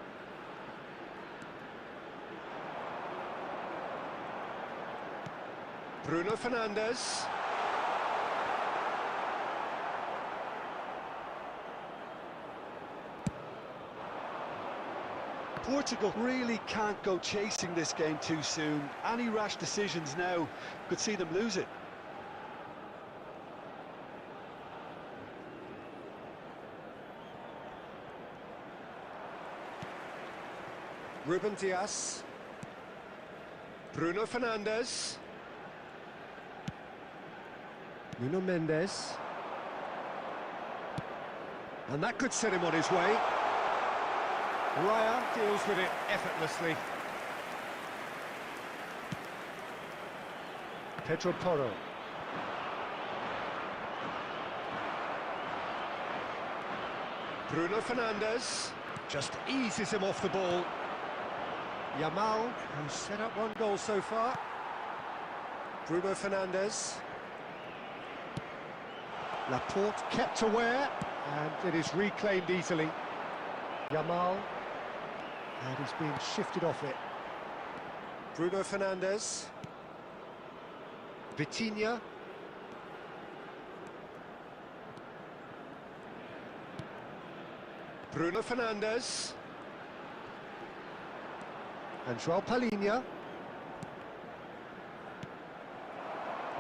Bruno Fernandes.
Portugal really can't go chasing this game too soon. Any rash decisions now could see them lose it.
Ruben Dias. Bruno Fernandes. Nuno Mendes. And that could set him on his way. Raya deals with it effortlessly. Pedro Porro. Bruno Fernandes just eases him off the ball. Yamal, who's set up one goal so far. Bruno Fernandes. Laporte kept aware, and it is reclaimed easily. Yamal. And he's being shifted off it. Bruno Fernandes. Vitinha. Bruno Fernandes. And João Palhinha.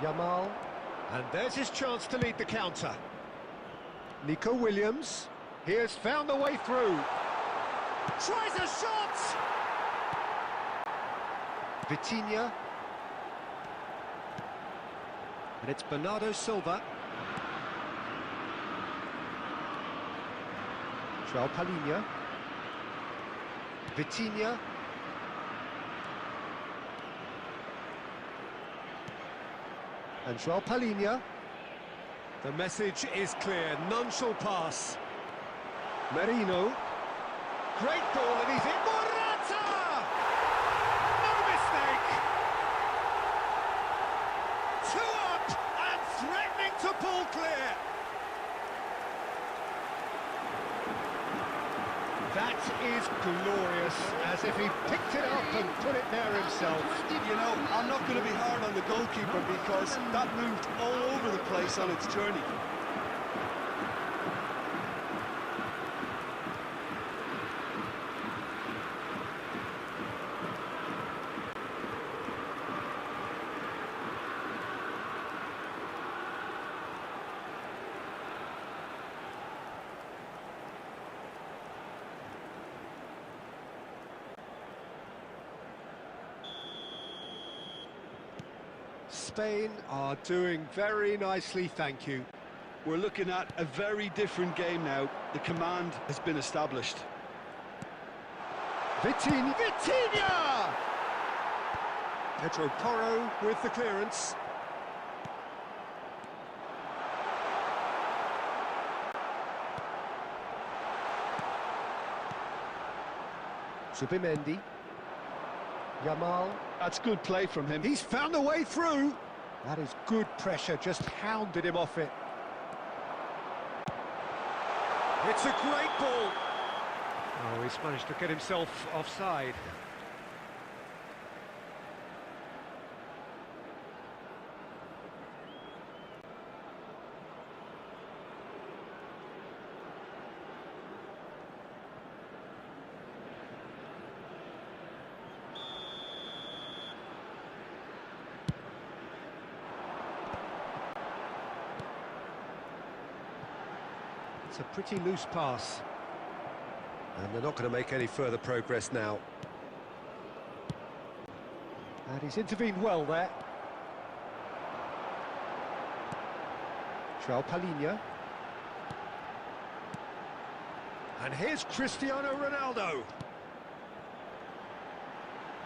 Yamal. And there's his chance to lead the counter. Nico Williams. He has found the way through. Tries a shot! Vitinha. And it's Bernardo Silva. João Palhinha. Vitinha. And João Palhinha. The message is clear, none shall pass. Merino. Great ball, and he's in. Morata! No mistake! 2 up and threatening to pull clear. That is glorious, as if he picked it up and put it there himself.
You know, I'm not going to be hard on the goalkeeper because that moved all over the place on its journey.
Spain are doing very nicely, thank you.
We're looking at a very different game now. The command has been established.
Vitinha! Pedro Porro with the clearance. Subimendi. Yamal.
That's good play from him.
He's found a way through. That is good pressure, just hounded him off it. It's a great ball. Oh, he's managed to get himself offside. It's a pretty loose pass. And they're not going to make any further progress now. And he's intervened well there. João Palhinha. And here's Cristiano Ronaldo.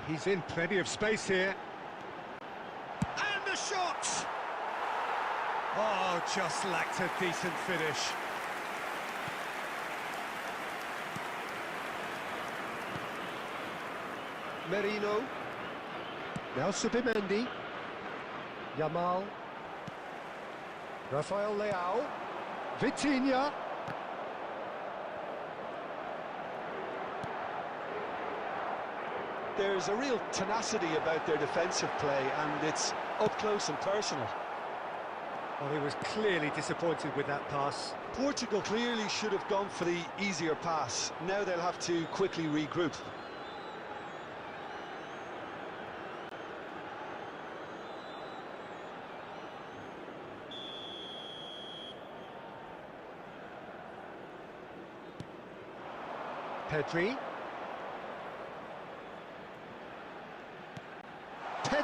He's in plenty of space here. And the shot! Oh, just lacked a decent finish. Merino. Now Subimendi. Yamal. Rafael Leao. Vitinha.
There's a real tenacity about their defensive play, and it's up close and personal.
Well, he was clearly disappointed with that pass.
Portugal clearly should have gone for the easier pass. Now they'll have to quickly regroup.
Pedri.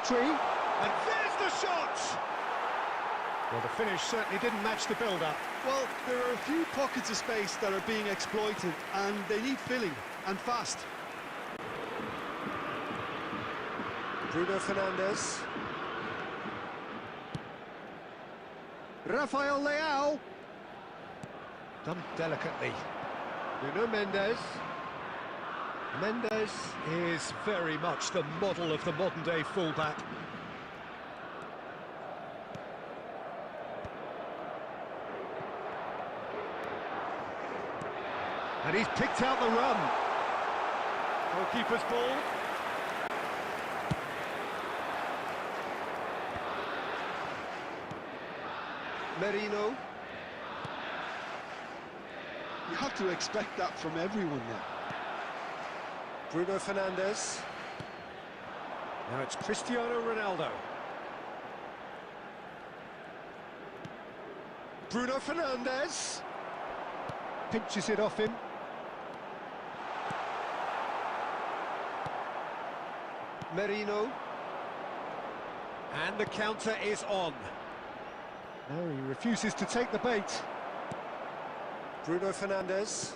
And there's the shot! Well, the finish certainly didn't match the build-up.
Well, there are a few pockets of space that are being exploited, and they need filling, and fast.
Bruno Fernandes. Rafael Leao. Done delicately. Nuno Mendes. Mendes is very much the model of the modern-day fullback. And he's picked out the run. Goalkeeper's ball. Merino.
You have to expect that from everyone now.
Bruno Fernandes. Now it's Cristiano Ronaldo. Bruno Fernandes. Pinches it off him. Merino. And the counter is on. No, he refuses to take the bait. Bruno Fernandes.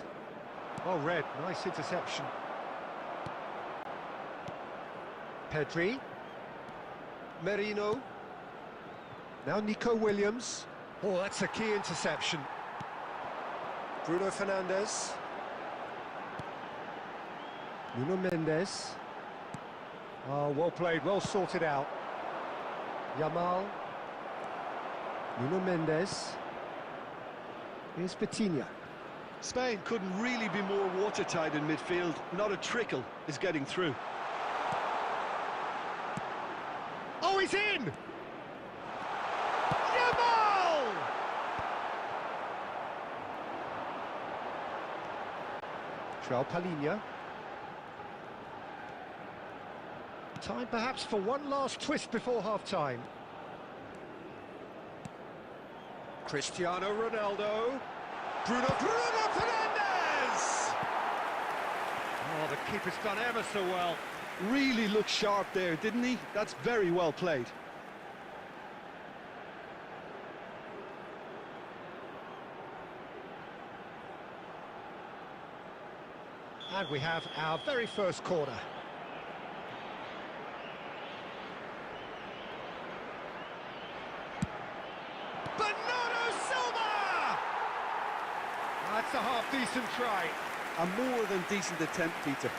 Oh, red. Nice interception. Pedri. Merino. Now Nico Williams. Oh, that's a key interception. Bruno Fernandes. Nuno Mendes. Oh, well played, well sorted out. Yamal. Nuno Mendes. Here's Vitinha.
Spain couldn't really be more watertight in midfield. Not a trickle is getting through.
Oh, he's in! Yamal! João Palhinha. Time perhaps for one last twist before half-time. Cristiano Ronaldo. Bruno Fernandes! Oh, the keeper's done ever so well.
Really looked sharp there, didn't he? That's very well played.
And we have our very first corner. Bernardo Silva! That's a half-decent try.
A more than decent attempt, Peter.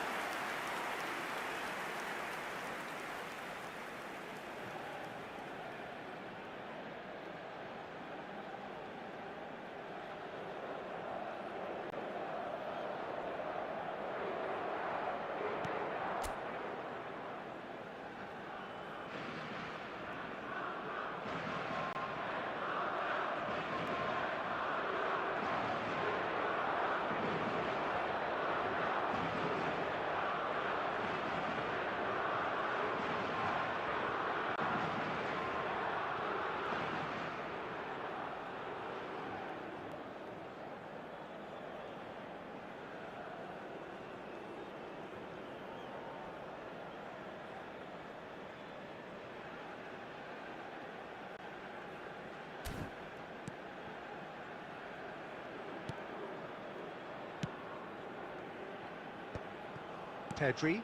Pedri.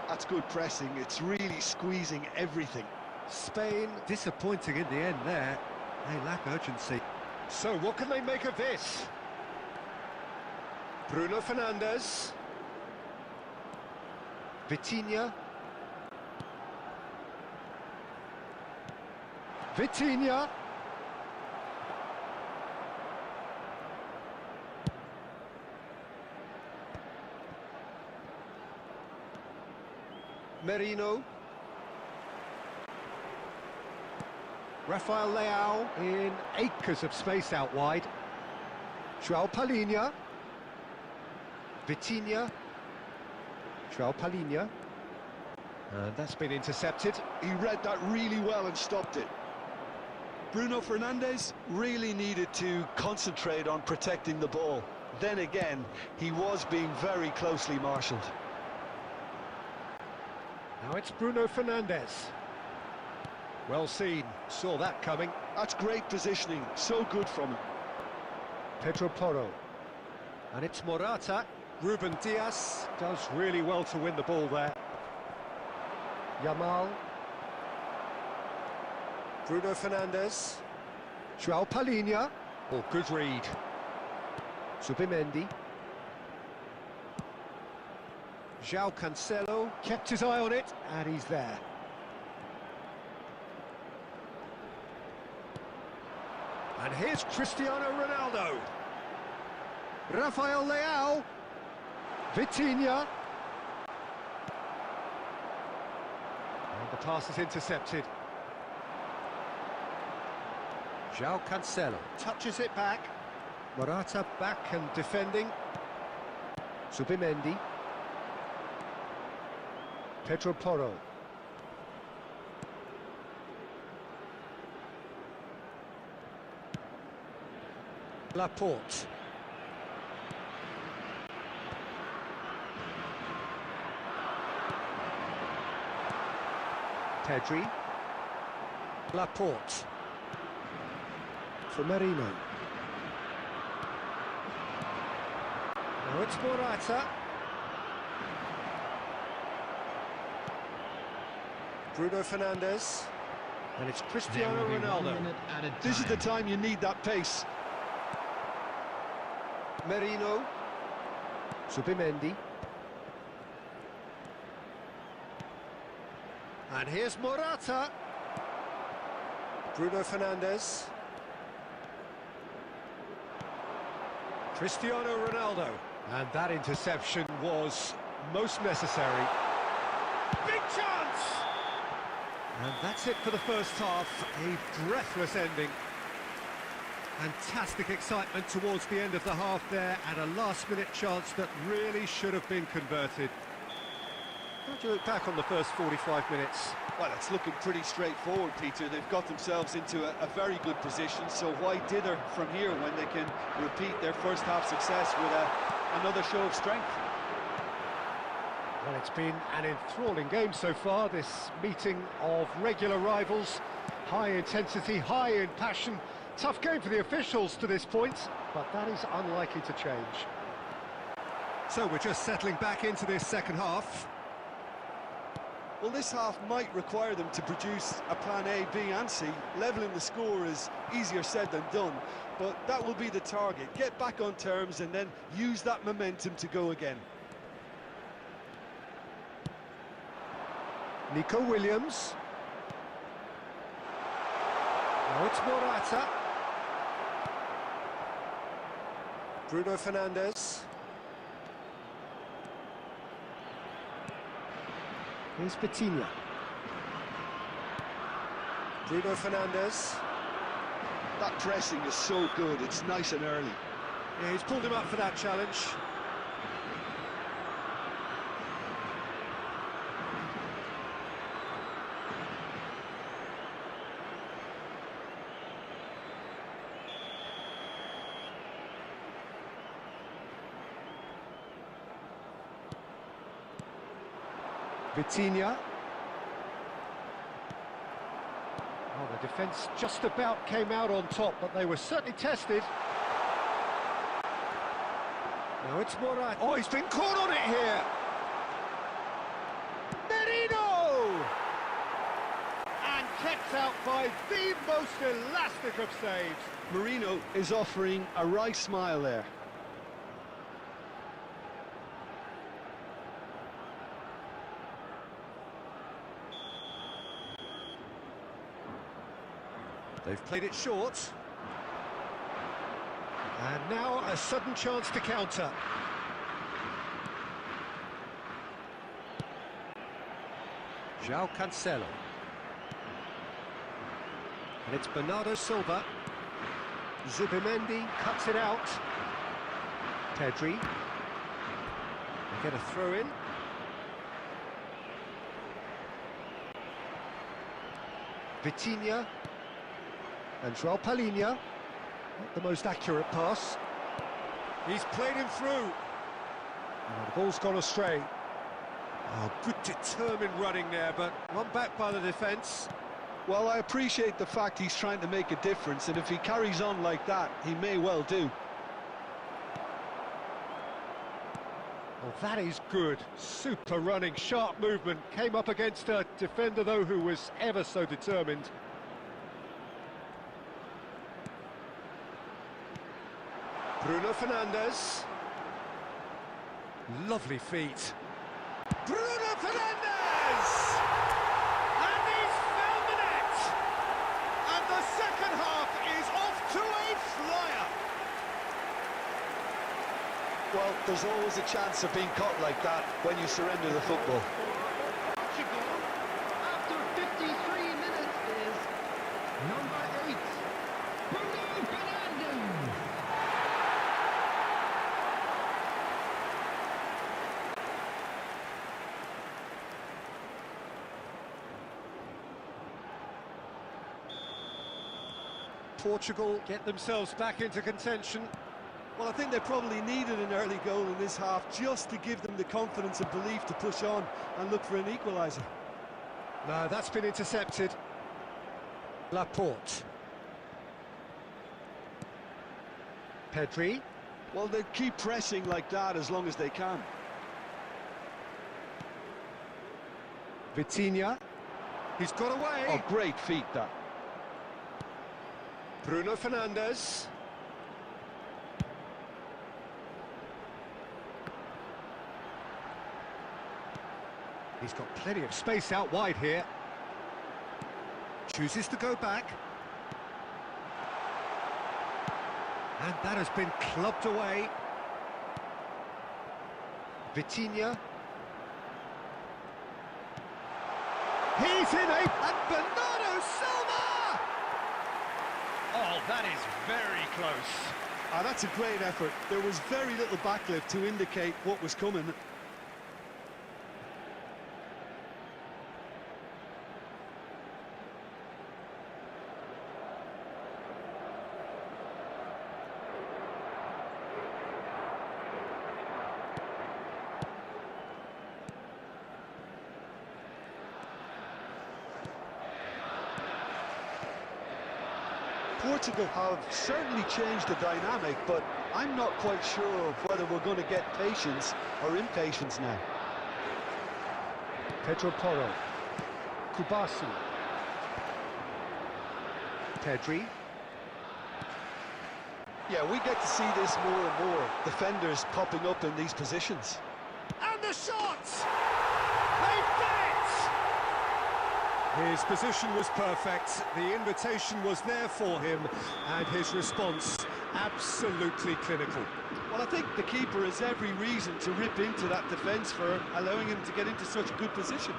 That's good pressing. It's really squeezing everything.
Spain disappointing in the end there. They lack urgency. So what can they make of this? Bruno Fernandes. Vitinha. Vitinha. Merino. Rafael Leao in acres of space out wide. João Palhinha. Vitinha. João Palhinha. And that's been intercepted.
He read that really well and stopped it. Bruno Fernandes really needed to concentrate on protecting the ball. Then again, he was being very closely marshalled.
Now it's Bruno Fernandes. Well seen, saw that coming.
That's great positioning, so good from him.
Pedro Porro. And it's Morata. Ruben Dias does really well to win the ball there. Yamal. Bruno Fernandes. João Palhinha. Oh, good read. Zubimendi. João Cancelo kept his eye on it, and he's there. And here's Cristiano Ronaldo. Rafael Leao. Vitinha. And the pass is intercepted. João Cancelo touches it back. Morata back and defending. Zubimendi. Pedro Porro. Laporte. Pedri. Laporte. For Merino. Now it's Morata. Bruno Fernandes. And it's Cristiano Ronaldo.
This is the time you need that pace.
Merino. Zubimendi. And here's Morata. Bruno Fernandes. Cristiano Ronaldo. And that interception was most necessary. Big chance! And that's it for the first half. A breathless ending. Fantastic excitement towards the end of the half there, and a last-minute chance that really should have been converted. How do you look back on the first 45 minutes?
Well, it's looking pretty straightforward, Peter. They've got themselves into a very good position, so why dither from here when they can repeat their first half success with another show of strength?
Well, it's been an enthralling game so far, this meeting of regular rivals. High intensity, high in passion. Tough game for the officials to this point, but that is unlikely to change. So we're just settling back into this second half.
Well, this half might require them to produce a plan A, B and C. Levelling the score is easier said than done, but that will be the target. Get back on terms and then use that momentum to go again.
Nico Williams. Now it's Morata. Bruno Fernandes. Here's Vitinha. Bruno Fernandes.
That pressing is so good, it's nice and early.
Yeah, he's pulled him up for that challenge. Vitinha. Oh, the defence just about came out on top, but they were certainly tested. Now it's Morata. Oh, he's been caught on it here. Merino!
And kept out by the most elastic of saves.
Marino is offering a right smile there.
They've played it short. And now a sudden chance to counter. João Cancelo. And it's Bernardo Silva. Zubimendi cuts it out. Pedri. They get a throw in. Vitinha. And João Palhinha, not the most accurate pass. He's played him through. Oh, the ball's gone astray. Oh, good determined running there, but one back by the defence.
Well, I appreciate the fact he's trying to make a difference, and if he carries on like that, he may well do.
Well, that is good. Super running, sharp movement. Came up against a defender, though, who was ever so determined. Bruno Fernandes. Lovely feet. Bruno Fernandes! And he's found the net! And the second half is off to a flyer!
Well, there's always a chance of being caught like that when you surrender the football.
Portugal, after 53 minutes, is number 8, Bruno Fernandes.
Portugal get themselves back into contention.
Well, I think they probably needed an early goal in this half just to give them the confidence and belief to push on and look for an equaliser.
No, that's been intercepted. Laporte. Pedri.
Well, they keep pressing like that as long as they can.
Vitinha. He's got away.
Oh, great feat, that.
Bruno Fernandes. He's got plenty of space out wide here. Chooses to go back. And that has been clubbed away. Vitinha. He's in a... And Bernardo Silva!
Oh, that is very close.
Ah, that's a great effort. There was very little backlift to indicate what was coming. Portugal have certainly changed the dynamic, but I'm not quite sure whether we're going to get patience or impatience now.
Pedro Porro. Kubasi. Pedri.
Yeah, we get to see this more and more. Defenders popping up in these positions.
And the shots! They fit! His position was perfect, the invitation was there for him, and his response absolutely clinical.
Well, I think the keeper has every reason to rip into that defence for allowing him to get into such a good position.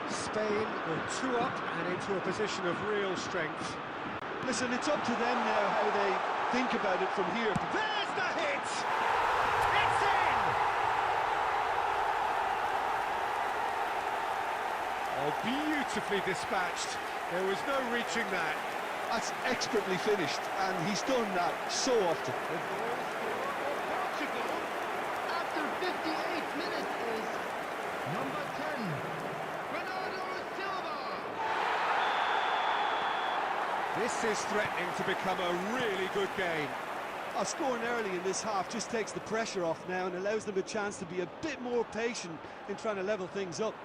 Spain were 2 up and into a position of real strength.
Listen, it's up to them now how they think about it from here.
There's the hit! It's in! Oh, beautifully dispatched. There was no reaching that.
That's expertly finished, and he's done that so often.
The goal scorer for Portugal after 58 minutes is number 10, Bernardo Silva.
This is threatening to become a really good game.
Scoring early in this half just takes the pressure off now and allows them a chance to be a bit more patient in trying to level things up.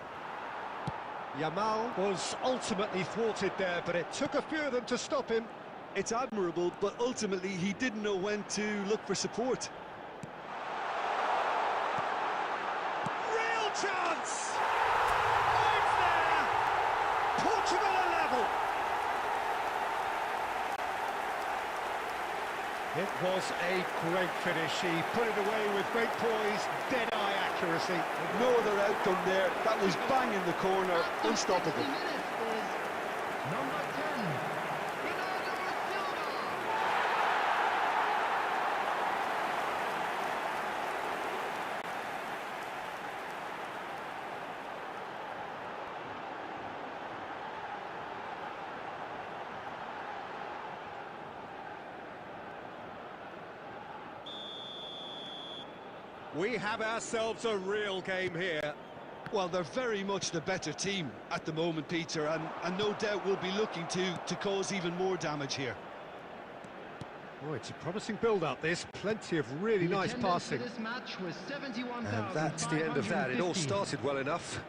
Yamal was ultimately thwarted there, but it took a few of them to stop him.
It's admirable, but ultimately he didn't know when to look for support.
Real chance! Oh, it's there! Portugal are level! It was a great finish. He put it away with great poise, dead-eye accuracy.
No other outcome there. That was bang in the corner,
After
unstoppable.
60 minutes is number 10, Bernardo Silva.
We have ourselves a real game here.
Well, they're very much the better team at the moment, Peter, and no doubt will be looking to cause even more damage here.
Oh, it's a promising build-up, this. Plenty of really
The
nice
attendance for
passing.
this match was
And that's the end of that. It all
71,550.
started well enough.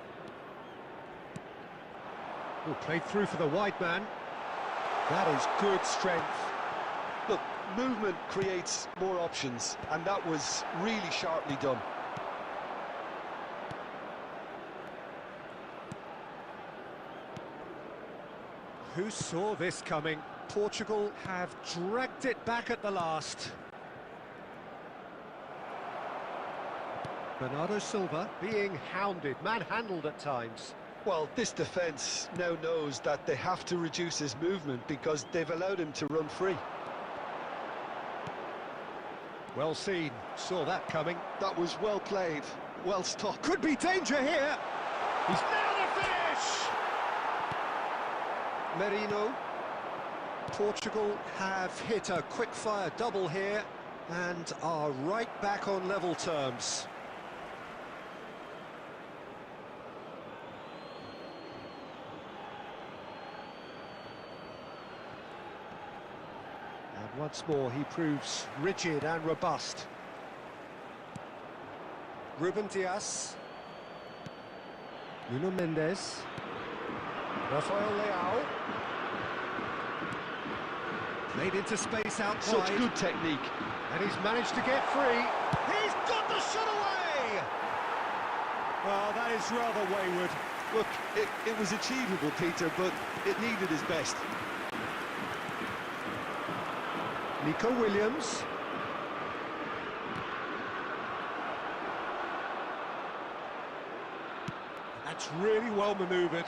Oh, played through for the wide man. That is good strength.
Look, movement creates more options, and that was really sharply done.
Who saw this coming? Portugal have dragged it back at the last. Bernardo Silva being hounded, manhandled at times.
Well, this defence now knows that they have to reduce his movement because they've allowed him to run free.
Well seen, saw that coming.
That was well played, well stopped.
Could be danger here. He's nailed the finish! Merino. Portugal have hit a quick-fire double here and are right back on level terms. And once more he proves rigid and robust. Ruben Dias. Nuno Mendes. Rafael Leao. Played into space out
Such
wide.
good technique.
And he's managed to get free. He's got the shot away! Well, that is rather wayward.
Look, it was achievable, Peter, but it needed his best.
Nico Williams. That's really well manoeuvred.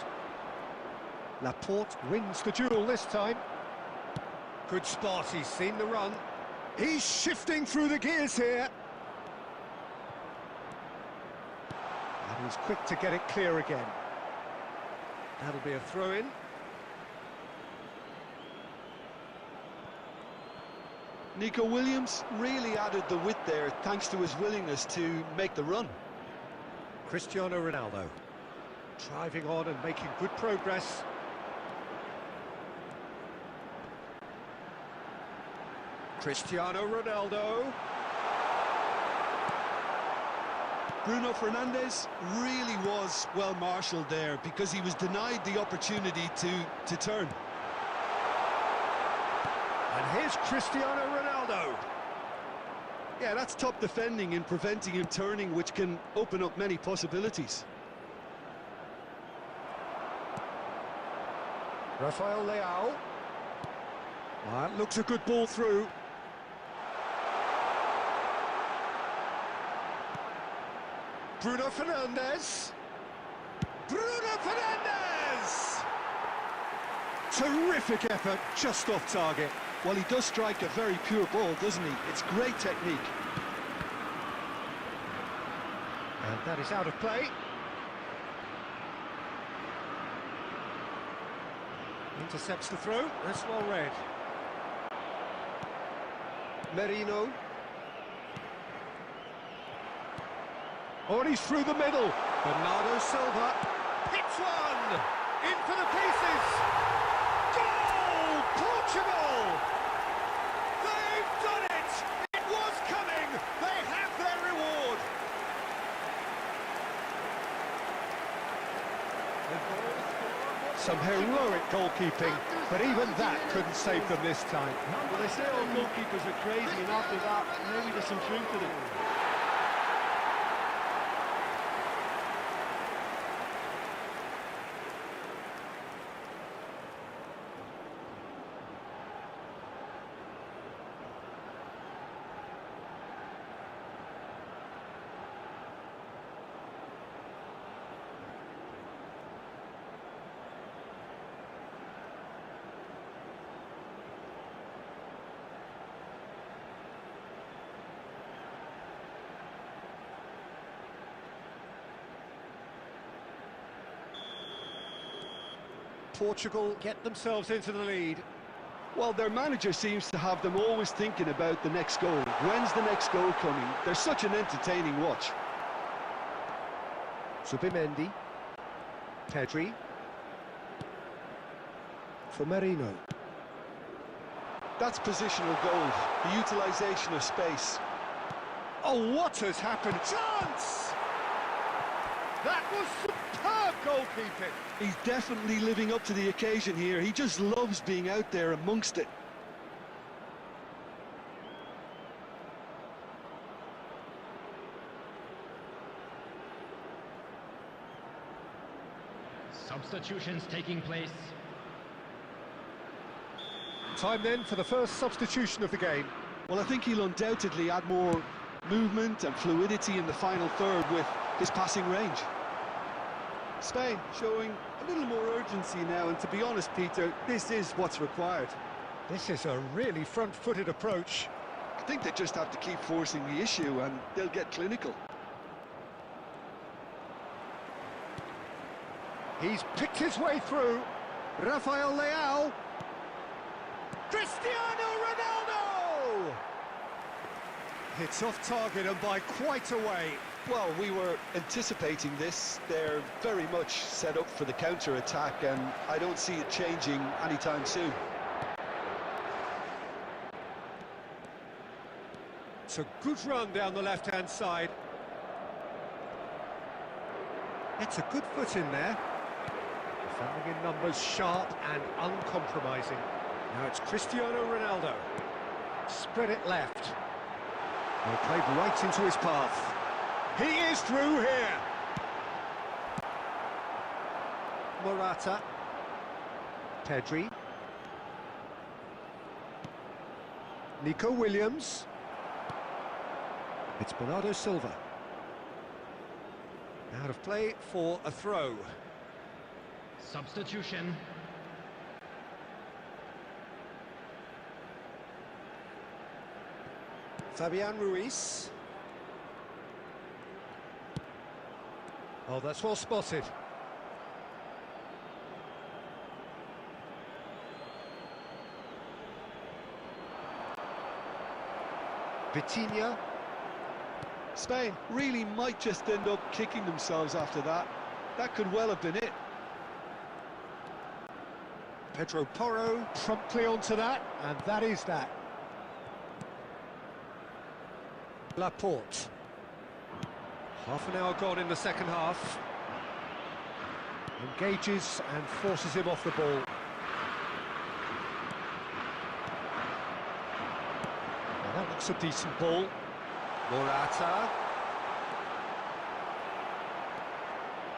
Laporte wins the duel this time. Good spot, he's seen the run. He's shifting through the gears here. And he's quick to get it clear again. That'll be a throw-in.
Nico Williams really added the width there thanks to his willingness to make the run.
Cristiano Ronaldo. Driving on and making good progress. Cristiano Ronaldo.
Bruno Fernandes really was well marshalled there because he was denied the opportunity to turn.
And here's Cristiano Ronaldo.
Yeah, that's top defending in preventing him turning, which can open up many possibilities.
Rafael Leao. That looks a good ball through. Bruno Fernandes. Bruno Fernandes! Terrific effort, just off target.
Well, he does strike a very pure ball, doesn't he? It's great technique.
And that is out of play. Intercepts the throw, that's well read. Merino. Oh, and he's through the middle. Bernardo Silva hits one! In for the pieces! Goal! Portugal! They've done it! It was coming! They have their reward! Some heroic goalkeeping, but even that couldn't save them this time.
Well, they say all goalkeepers are crazy, and after that, maybe there's some truth to it.
Portugal get themselves into the lead.
Well, their manager seems to have them always thinking about the next goal. When's the next goal coming? They're such an entertaining watch.
Subimendi. Pedri. For Merino.
That's positional goal, the utilisation of space.
Oh, what has happened? Chance! That was superb goalkeeping.
He's definitely living up to the occasion here. He just loves being out there amongst it.
Substitutions taking place.
Time then for the first substitution of the game.
Well, I think he'll undoubtedly add more movement and fluidity in the final third with his passing range. Spain showing a little more urgency now, and to be honest, Peter, this is what's required.
This is a really front-footed approach.
I think they just have to keep forcing the issue and they'll get clinical.
He's picked his way through. Rafael Leao. Cristiano Ronaldo! It's off target and by quite a way.
Well, we were anticipating this. They're very much set up for the counter-attack, and I don't see it changing anytime soon.
It's a good run down the left-hand side. It's a good foot in there. Defending in numbers, sharp and uncompromising. Now it's Cristiano Ronaldo. Spread it left. Well, played right into his path. He is through here. Morata. Pedri. Nico Williams. It's Bernardo Silva. Out of play for a throw.
Substitution.
Fabian Ruiz. Oh, that's well spotted. Vitinha.
Spain really might just end up kicking themselves after that. That could well have been it.
Pedro Porro promptly onto that, and that is that. Laporte. Half an hour gone in the second half. Engages and forces him off the ball. Now that looks a decent ball. Morata.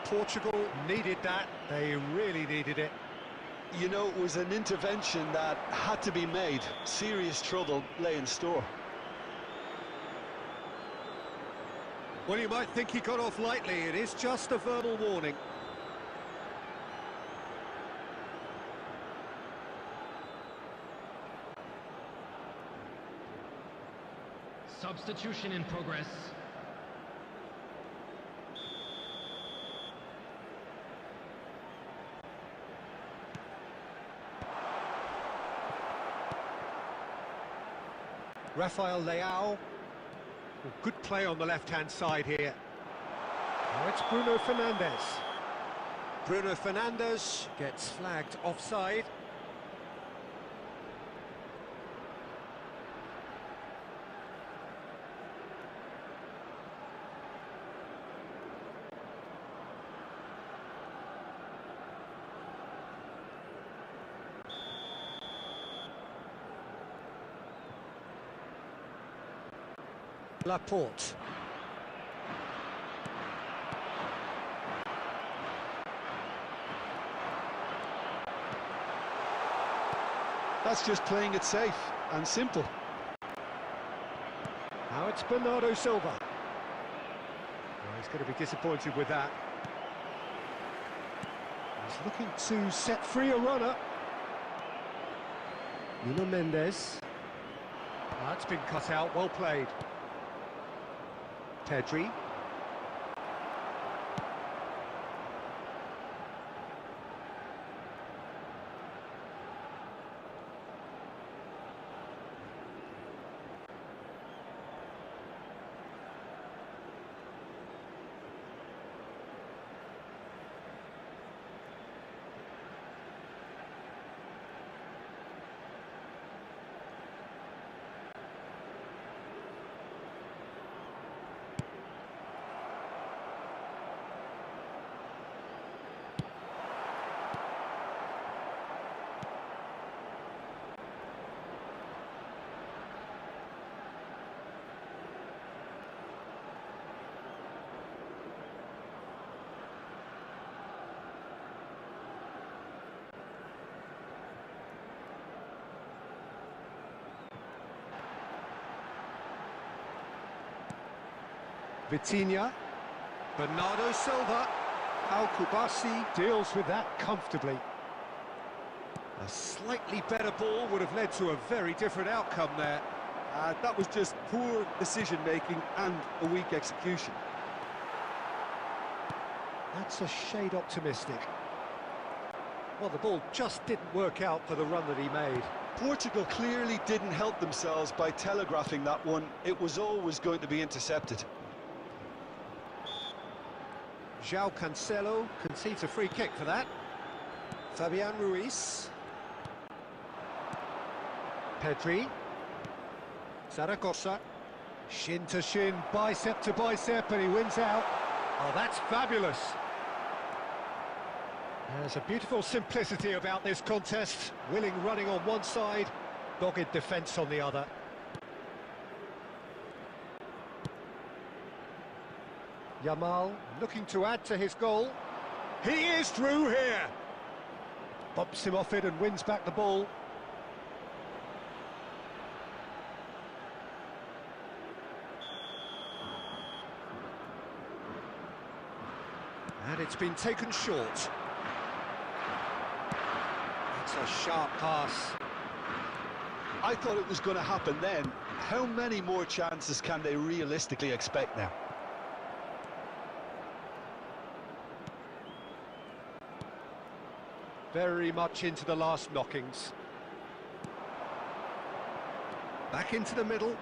Portugal needed that. They really needed it.
You know, it was an intervention that had to be made. Serious trouble lay in store.
Well, you might think he got off lightly. It is just a verbal warning.
Substitution in progress.
Rafael Leao. Good play on the left-hand side here. Now it's Bruno Fernandes. Bruno Fernandes gets flagged offside. Laporte.
That's just playing it safe and simple.
Now it's Bernardo Silva. Well, he's going to be disappointed with that. He's looking to set free a runner. Nuno Mendes. That's been cut out, well played. Pedri. Vitinha. Bernardo Silva. Al Kubasi deals with that comfortably. A slightly better ball would have led to a very different outcome there.
That was just poor decision-making and a weak execution.
That's a shade optimistic. Well, the ball just didn't work out for the run that he made.
Portugal clearly didn't help themselves by telegraphing that one. It was always going to be intercepted.
João Cancelo concedes a free kick for that. Fabian Ruiz. Pedri. Zaragoza. Shin to shin, bicep to bicep, and he wins out. Oh, that's fabulous. There's a beautiful simplicity about this contest. Willing running on one side, dogged defence on the other. Yamal looking to add to his goal. He is through here. Bumps him off it and wins back the ball. And it's been taken short. It's a sharp pass.
I thought it was going to happen then. How many more chances can they realistically expect now?
Very much into the last knockings. Back into the middle.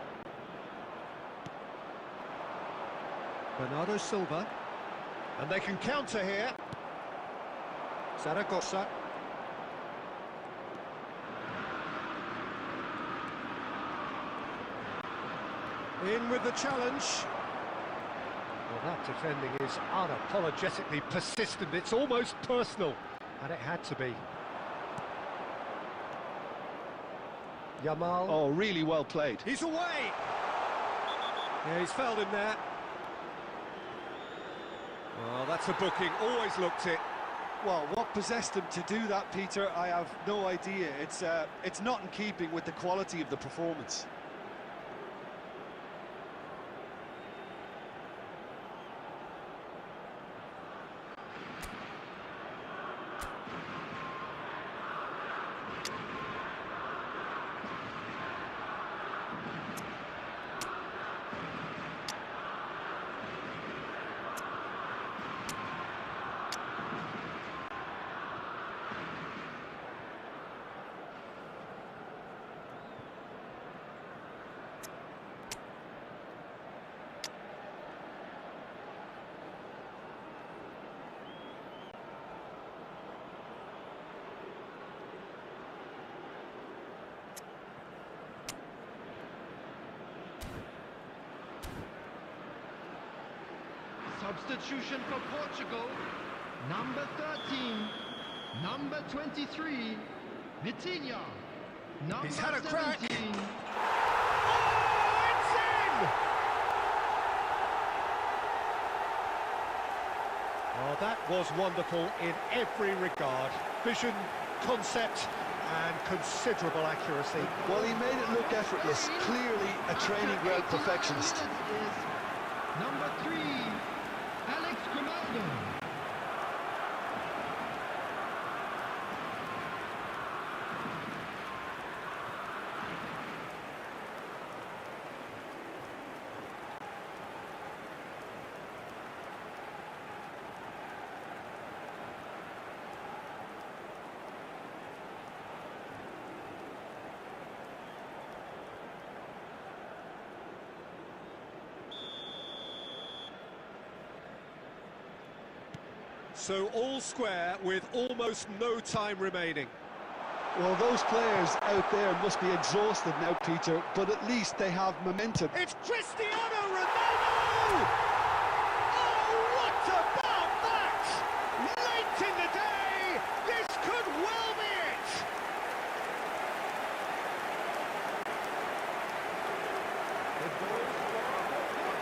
Bernardo Silva. And they can counter here. Zaragoza. In with the challenge. Well, that defending is unapologetically persistent. It's almost personal, and it had to be. Yamal.
Oh, really well played.
He's away! Yeah, he's fouled him there. Well, that's a booking, always looked it.
Well, what possessed him to do that, Peter, I have no idea. It's not in keeping with the quality of the performance.
Substitution for Portugal. Number 13. Number 23. Vitinha. Number
He's had a
17.
crack. Oh, it's in! Oh, that was wonderful in every regard. Vision, concept, and considerable accuracy.
Well, he made it look effortless. Clearly a training ground perfectionist.
Number 3. Alex Grimaldo.
So all square with almost no time remaining.
Well, those players out there must be exhausted now, Peter, but at least they have momentum.
It's Cristiano Ronaldo! Oh, what about that? Late in the day, this could well be it.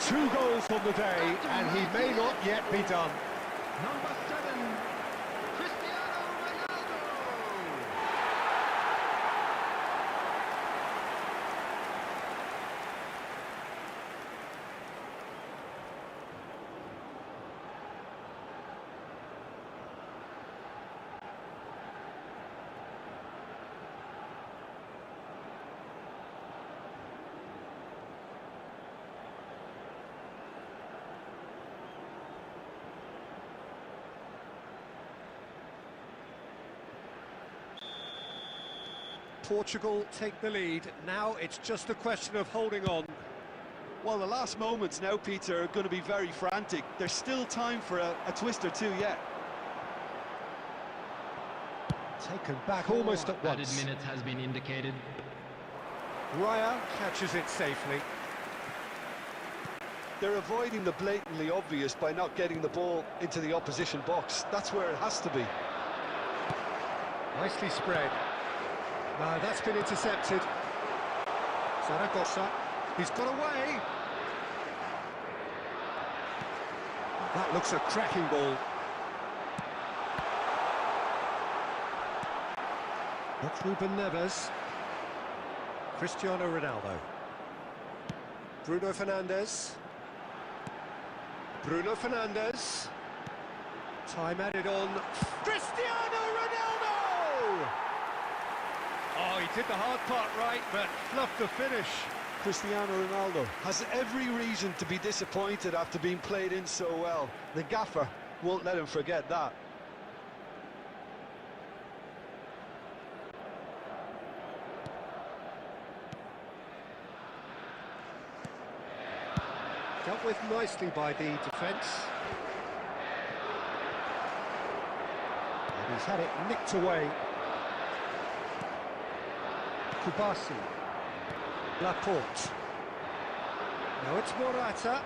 2 goals on the day, and he may not yet be done.
Number 7. Cristiano Ronaldo.
Portugal take the lead. Now it's just a question of holding on.
Well, the last moments now, Peter, are going to be very frantic. There's still time for a twist or two yet.
Taken back almost at
Added
once.
minutes has been indicated.
Raya catches it safely.
They're avoiding the blatantly obvious by not getting the ball into the opposition box. That's where it has to be.
Nicely spread. No, that's been intercepted. Zaragoza, he's got away. That looks a cracking ball. That's Ruben Neves. Cristiano Ronaldo. Bruno Fernandes. Bruno Fernandes. Time added on. Cristiano Ronaldo! Oh, he did the hard part right, but fluffed the finish.
Cristiano Ronaldo has every reason to be disappointed after being played in so well. The gaffer won't let him forget that.
Dealt with nicely by the defence. And he's had it nicked away. Kubasi. Laporte. Now it's Morata.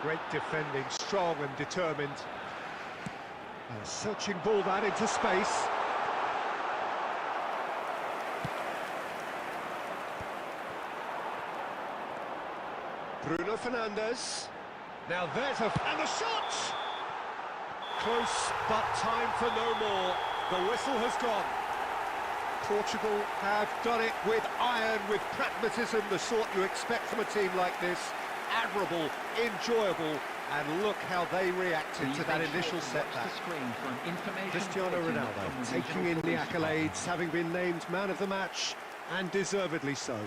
Great defending, strong and determined. A searching ball that into space. Bruno Fernandes. Now there's and the shot! Close, but time for no more. The whistle has gone. Portugal have done it with iron, with pragmatism, the sort you expect from a team like this. Admirable, enjoyable, and look how they reacted to that initial setback. Cristiano Ronaldo taking in the accolades, having been named man of the match, and deservedly so.